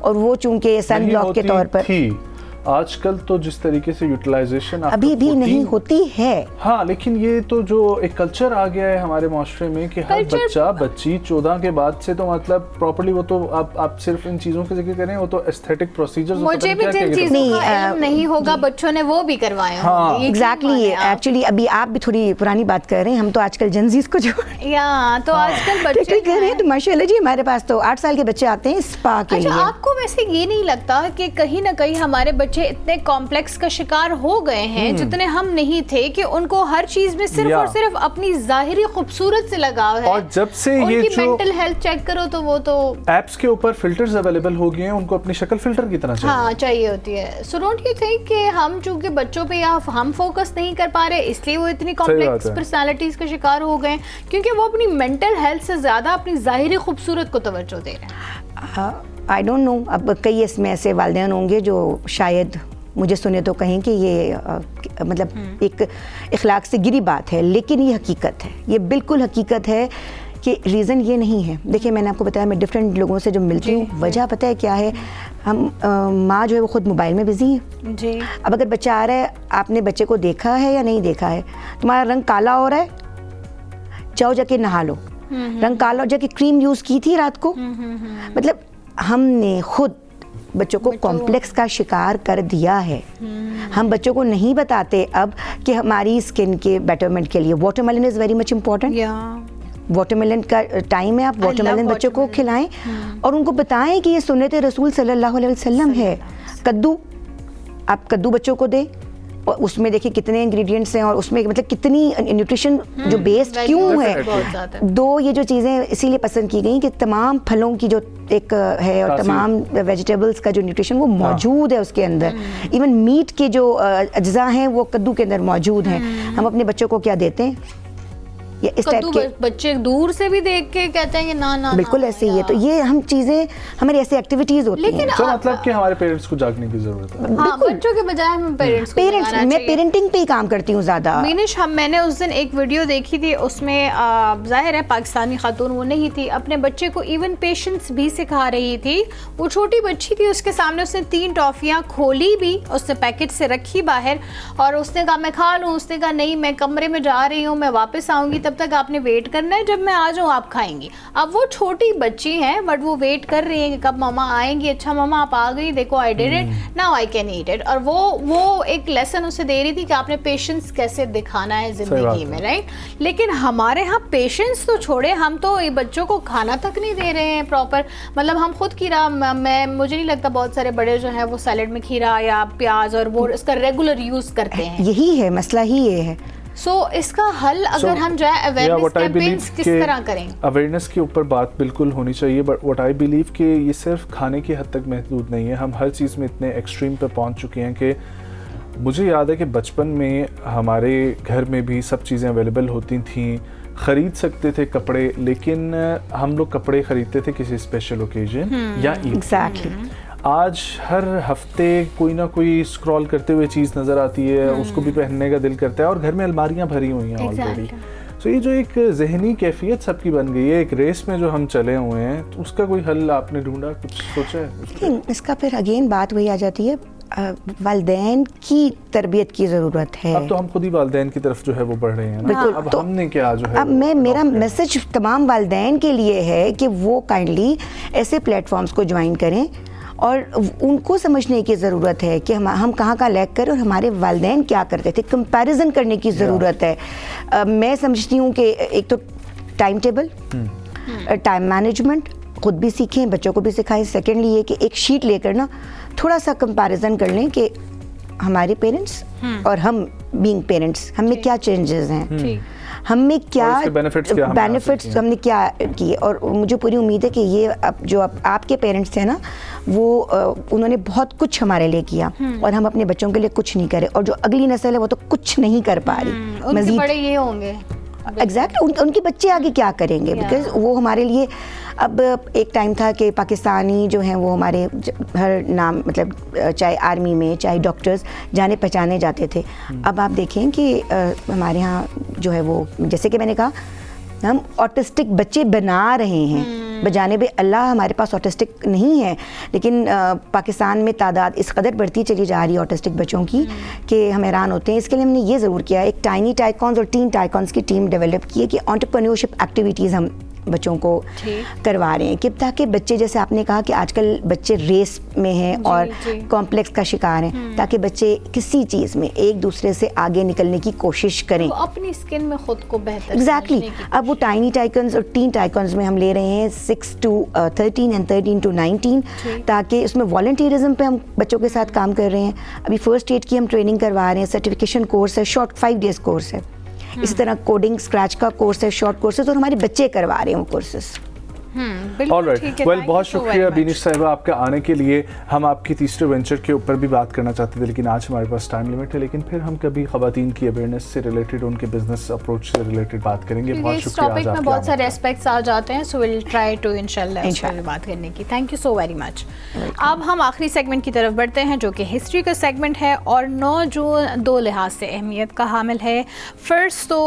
और वो चूंकि सन ब्लॉक के तौर पर आजकल तो जिस तरीके से यूटिलाइजेशन अभी भी नहीं होती है। हाँ, लेकिन ये तो जो एक कल्चर आ गया है हमारे माशरे में कि हर बच्चा बच्ची 14 के बाद से तो मतलब प्रॉपर्ली वो तो आप सिर्फ इन चीजों के जिक्र करें, वो तो एस्थेटिक प्रोसीजर्स मुझे भी जिन चीजों का इल्म नहीं होगा बच्चों ने वो भी करवाए। हाँ, एग्जैक्टली। एक्चुअली अभी आप भी थोड़ी पुरानी बात कर रहे हैं, हम तो आजकल जेनजीज को जो तो आजकल बच्चे कह रहे हैं तो माशाल्लाह जी हमारे पास तो 8 साल के बच्चे आते हैं स्पा के लिए। आपको वैसे ये नहीं लगता कि कहीं ना कहीं हमारे बच्चे इतने कॉम्प्लेक्स का शिकार हो गए हैं जितने हम नहीं थे, कि उनको हर चीज में सिर्फ और सिर्फ अपनी जाहिरी खूबसूरत से लगाव है, और जब से ये जो मेंटल हेल्थ चेक करो तो वो तो एप्स के ऊपर फिल्टर्स अवेलेबल हो गए हैं, उनको अपनी शक्ल फिल्टर की तरह चाहिए। हाँ, चाहिए होती है। सो डोंट यू थिंक कि हम चूंकि बच्चों पे या हम फोकस नहीं कर पा रहे इसलिए वो इतनी कॉम्प्लेक्स पर्सनालिटीज का शिकार हो गए, क्योंकि वो अपनी मेंटल हेल्थ से ज्यादा अपनी जाहिरी खूबसूरत को तवज्जो दे रहे हैं। आई डोंट नो, अब कई इसमें ऐसे वालिदैन होंगे जो शायद मुझे सुने तो कहें कि ये मतलब एक इखलाक से गिरी बात है, लेकिन ये हकीकत है, ये बिल्कुल हकीकत है कि रीज़न ये नहीं है। देखिए मैंने आपको बताया मैं डिफरेंट लोगों से जब मिलती हूँ, वजह पता है क्या है, हम माँ जो है वो खुद मोबाइल में बिजी है जी। अब अगर बच्चा आ रहा है, आपने बच्चे को देखा है या नहीं देखा है, तुम्हारा रंग काला हो रहा है, जाओ जाके नहा लो, रंग काला हो जाके क्रीम यूज़ की थी रात को, मतलब हमने खुद बच्चों को कॉम्प्लेक्स का शिकार कर दिया है। हम बच्चों को नहीं बताते अब कि हमारी स्किन के बेटरमेंट के लिए watermelon is very much important. Watermelon का टाइम है, आप वाटरमेलन बच्चों को खिलाएं और उनको बताएं कि ये सुन्नत रसूल सल्लल्लाहु अलैहि वसल्लम है। कद्दू, आप कद्दू बच्चों को दें, और उसमें देखिए कितने इंग्रेडिएंट्स हैं और उसमें मतलब कितनी न्यूट्रिशन जो बेस्ड क्यों है। दो ये जो चीज़ें इसीलिए पसंद की गई कि तमाम फलों की जो एक है और तमाम वेजिटेबल्स का जो न्यूट्रिशन वो मौजूद है उसके अंदर, इवन मीट के जो अज्जा हैं वो कद्दू के अंदर मौजूद हैं। हम अपने बच्चों को क्या देते हैं, या इस टाइप के बच्चे दूर से भी देख के कहते हैं कि ना बिल्कुल ऐसे ही है। तो ये हम चीज़ें हमारी ऐसी एक्टिविटीज होती हैं, तो मतलब कि हमारे पेरेंट्स को जागने की जरूरत है। हाँ, बच्चों के बजाय हम पेरेंट्स मैं पेरेंटिंग पे ही काम करती हूँ ज़्यादा। मीनिश, मैंने उस दिन एक वीडियो देखी थी, उसमें जाहिर है पाकिस्तानी खातून वो नहीं थी, अपने बच्चे को इवन पेशेंस भी सिखा रही थी। वो छोटी बच्ची थी, उसके सामने उसने 3 टॉफियाँ खोली भी, उसने पैकेट से रखी बाहर और उसने कहा मैं खा लूँ। उसने कहा नहीं, मैं कमरे में जा रही हूँ, मैं वापस आऊँगी, तब तक आपने वेट करना है, जब मैं आ जाऊँ आप खाएंगी। अब वो छोटी बच्ची हैं बट वो वेट कर रही है कि कब मम्मा आएंगी। अच्छा मम्मा आप आ गई, देखो I did it, now I can eat it. और वो एक लेसन उसे दे रही थी कि आपने पेशेंस कैसे दिखाना है जिंदगी में, राइट। लेकिन हमारे यहाँ पेशेंस तो छोड़े, हम तो ये बच्चों को खाना तक नहीं दे रहे हैं प्रॉपर। मतलब हम खुद खीरा, मुझे नहीं लगता बहुत सारे बड़े जो है वो सैलेड में खीरा या प्याज और वो इसका रेगुलर यूज करते हैं। यही है मसला, ही ये है। इसका हल अगर हम जाए अवेयरनेस कैंपेन्स किस तरह करें, अवेयरनेस के ऊपर बात बिल्कुल होनी चाहिए। बट व्हाट आई बिलीव कि ये सिर्फ खाने की हद तक महदूद नहीं है। हम हर चीज़ में इतने एक्सट्रीम पे पहुंच चुके हैं कि मुझे याद है कि बचपन में हमारे घर में भी सब चीज़ें अवेलेबल होती थीं, ख़रीद सकते थे कपड़े, लेकिन हम लोग कपड़े ख़रीदते थे किसी स्पेशल ओकेजन या ईद। आज हर हफ्ते कोई ना कोई स्क्रॉल करते हुए चीज़ नज़र आती है, उसको भी पहनने का दिल करता है और घर में अलमारियां भरी हुई हैं ऑलरेडी। तो ये जो एक जहनी कैफियत सबकी बन गई है, एक रेस में जो हम चले हुए हैं, तो उसका कोई हल आपने ढूंढा, कुछ सोचा है? इसका फिर अगेन बात वही आ जाती है, वालिदैन की तरबियत की ज़रूरत है। अब तो हम खुद ही वालिदैन की तरफ जो है वो बढ़ रहे हैं ना। बिल्कुल, अब तो हमने क्या जो है अब मेरा मैसेज तमाम वालिदैन के लिए है कि वो काइंडली ऐसे प्लेटफॉर्म्स को ज्वाइन करें और उनको समझने की ज़रूरत है कि हम कहाँ का लैक करें और हमारे वालिदैन क्या करते थे। कंपैरिजन करने की ज़रूरत है। मैं समझती हूँ कि एक तो टाइम टेबल, टाइम मैनेजमेंट खुद भी सीखें, बच्चों को भी सिखाएं। सेकेंडली ये कि एक शीट लेकर ना थोड़ा सा कंपैरिजन कर लें कि हमारे पेरेंट्स और हम बीइंग पेरेंट्स हमें क्या चेंजेस हैं, हमें क्या बेनिफिट्स हमने क्या किए। और मुझे पूरी उम्मीद है कि ये जो आपके पेरेंट्स थे ना वो उन्होंने बहुत कुछ हमारे लिए किया और हम अपने बच्चों के लिए कुछ नहीं करे, और जो अगली नस्ल है वो तो कुछ नहीं कर पा रही। मज़ीद बड़े ये होंगे एग्जैक्टली उनके बच्चे आगे क्या करेंगे, बिकॉज वो हमारे लिए अब एक टाइम था कि पाकिस्तानी जो हैं वो हमारे हर नाम मतलब चाहे आर्मी में चाहे डॉक्टर्स जाने पहचाने जाते थे। अब आप देखें कि हमारे यहाँ जो है वो जैसे कि मैंने कहा हम ऑटिस्टिक बच्चे बना रहे हैं। बजाने बे अल्लाह हमारे पास ऑटिस्टिक नहीं है, लेकिन पाकिस्तान में तादाद इस कदर बढ़ती चली जा रही है ऑटिस्टिक बच्चों की कि हम हैरान होते हैं। इसके लिए हमने ये ज़रूर किया, एक टाइनी टाइकॉन्स और टीन टाइकॉन्स की टीम डेवलप की है कि एंटरप्रेन्योरशिप एक्टिविटीज़ हम बच्चों को करवा रहे हैं कि ताकि बच्चे, जैसे आपने कहा कि आजकल बच्चे रेस में हैं और कॉम्प्लेक्स का शिकार हैं, ताकि बच्चे किसी चीज़ में एक दूसरे से आगे निकलने की कोशिश करें, तो अपनी स्किन में खुद को बेहतर एग्जैक्टली। अब वो टाइनी टाइकन्स और टीन टाइकन्स में हम ले रहे हैं 6 to 13 एंड 13 to 19, ताकि उसमें वॉलंटियरिज्म पे हम बच्चों के साथ काम कर रहे हैं। अभी फर्स्ट एड की हम ट्रेनिंग करवा रहे हैं, सर्टिफिकेशन कोर्स है, शॉर्ट 5 days कोर्स है। इसी तरह कोडिंग स्क्रैच का कोर्स है, शॉर्ट कोर्सेज, और हमारे बच्चे करवा रहे हैं वो कोर्सेज। ऑलराइट, वेल बहुत शुक्रिया बीनिश साहिबा आपके आने के लिए। हम आपकी तीसरे वेंचर के ऊपर भी बात करना चाहते थे, लेकिन आज हमारे पास टाइम लिमिट है। लेकिन फिर हम कभी खवातीन की अवेयरनेस से रिलेटेड, उनके बिजनेस अप्रोच से रिलेटेड बात करेंगे। बहुत शुक्रिया। टॉपिक में बहुत सारे एस्पेक्ट्स आ जाते हैं, सो विल ट्राई टू इंशाल्लाह बात करने की। Thank you so very much. अब हम आखिरी सेगमेंट की तरफ बढ़ते हैं जो कि हिस्ट्री का सेगमेंट है और 9 जून 2 लिहाज से अहमियत का हामिल है। फर्स्ट तो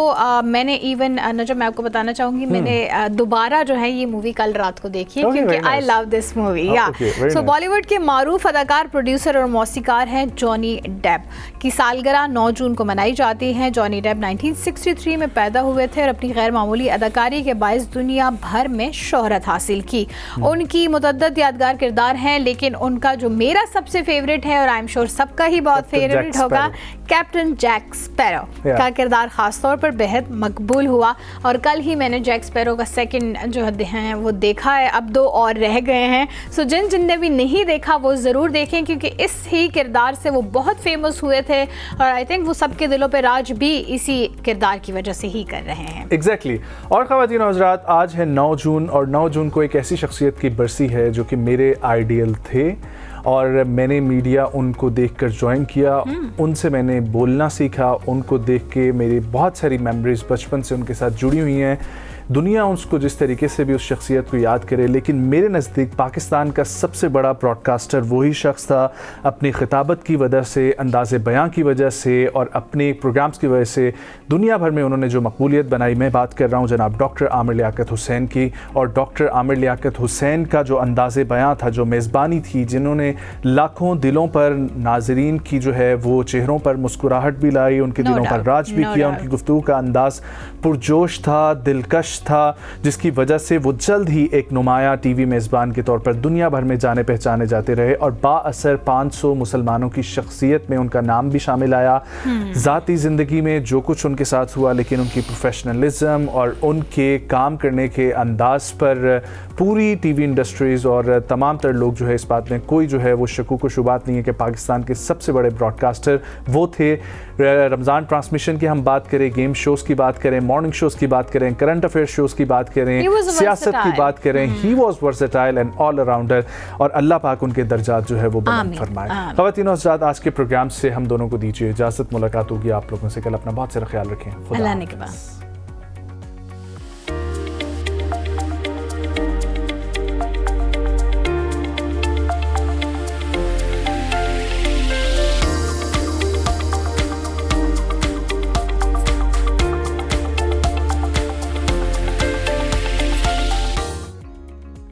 मैंने इवन नजर मैं आपको बताना चाहूँगी, मैंने दोबारा जो है ये मूवी कल रात को देखी क्योंकि आई लव दिस मूवी। या सो बॉलीवुड के मारूफ अदाकार, प्रोड्यूसर और मौसीकार हैं जॉनी डेप की सालगिरह 9 जून को मनाई जाती है। जॉनी डेप 1963 में पैदा हुए थे और अपनी गैर मामूली अदाकारी के बायस दुनिया भर में शोहरत हासिल की। उनकी मुतअद्दिद यादगार किरदार हैं, लेकिन उनका जो मेरा सबसे फेवरेट है और आई एम श्योर सबका ही बहुत फेवरेट होगा, कैप्टन जैक स्पैरो का किरदार खास तौर पर बेहद मकबूल हुआ। और कल ही मैंने जैक स्पैरो का सेकंड जो है वो देखा है, अब 2 और रह गए हैं। सो जिनने भी नहीं देखा वो ज़रूर देखें, क्योंकि इस ही किरदार से वो बहुत फेमस हुए थे और आई थिंक वो सबके दिलों पे राज भी इसी किरदार की वजह से ही कर रहे हैं। एग्जैक्टली। और ख़वातीन और हज़रात, आज है 9 जून और 9 जून को एक ऐसी शख्सियत की बरसी है जो कि मेरे आइडियल थे और मैंने मीडिया उनको देखकर ज्वाइन किया, उनसे मैंने बोलना सीखा। उनको देख के मेरी बहुत सारी मेमोरीज बचपन से उनके साथ जुड़ी हुई हैं। दुनिया उसको जिस तरीके से भी उस शख्सियत को याद करे, लेकिन मेरे नज़दीक पाकिस्तान का सबसे बड़ा ब्रॉडकास्टर वही शख्स था। अपनी खिताबत की वजह से, अंदाज़े बयां की वजह से और अपने प्रोग्राम्स की वजह से दुनिया भर में उन्होंने जो मकबूलियत बनाई। मैं बात कर रहा हूँ जनाब डॉक्टर आमिर लियाकत हुसैन की। और डॉक्टर आमिर लियाकत हुसैन का जो अंदाज़े बयां था, जो मेज़बानी थी, जिन्होंने लाखों दिलों पर, नाजरीन की जो है वो चेहरों पर मुस्कुराहट भी लाई, उनके दिलों पर राज भी किया। उनकी गुफ्तगू का अंदाज़ पुरजोश था, दिलकश था, जिसकी वजह से वो जल्द ही एक नुमाया टीवी मेज़बान के तौर पर दुनिया भर में जाने पहचाने जाते रहे और बाअसर 500 मुसलमानों की शख्सियत में उनका नाम भी शामिल आया। ज़ाती ज़िंदगी में जो कुछ उनके साथ हुआ, लेकिन उनकी प्रोफेशनलिज्म और उनके काम करने के अंदाज पर पूरी टीवी इंडस्ट्रीज़ और तमाम तर लोग जो है इस बात में कोई जो है वो शकूक व शुबात नहीं है कि पाकिस्तान के सबसे बड़े ब्रॉडकास्टर वो थे। रमज़ान ट्रांसमिशन की हम बात करें, गेम शोज़ की बात करें, मॉर्निंग शोज़ की बात करें, करंट अफेयर शोज़ की बात करें, सियासत की बात करें, he was versatile and all rounder. और अल्लाह पाक उनके दर्जात जो है वो बुलंद फरमाए। ख़वातीन और हज़रात, आज के प्रोग्राम से हम दोनों को दीजिए इजाज़त। मुलाकात होगी आप लोगों से कल। अपना बहुत सारा ख्याल रखें। खुदा हाफ़िज़।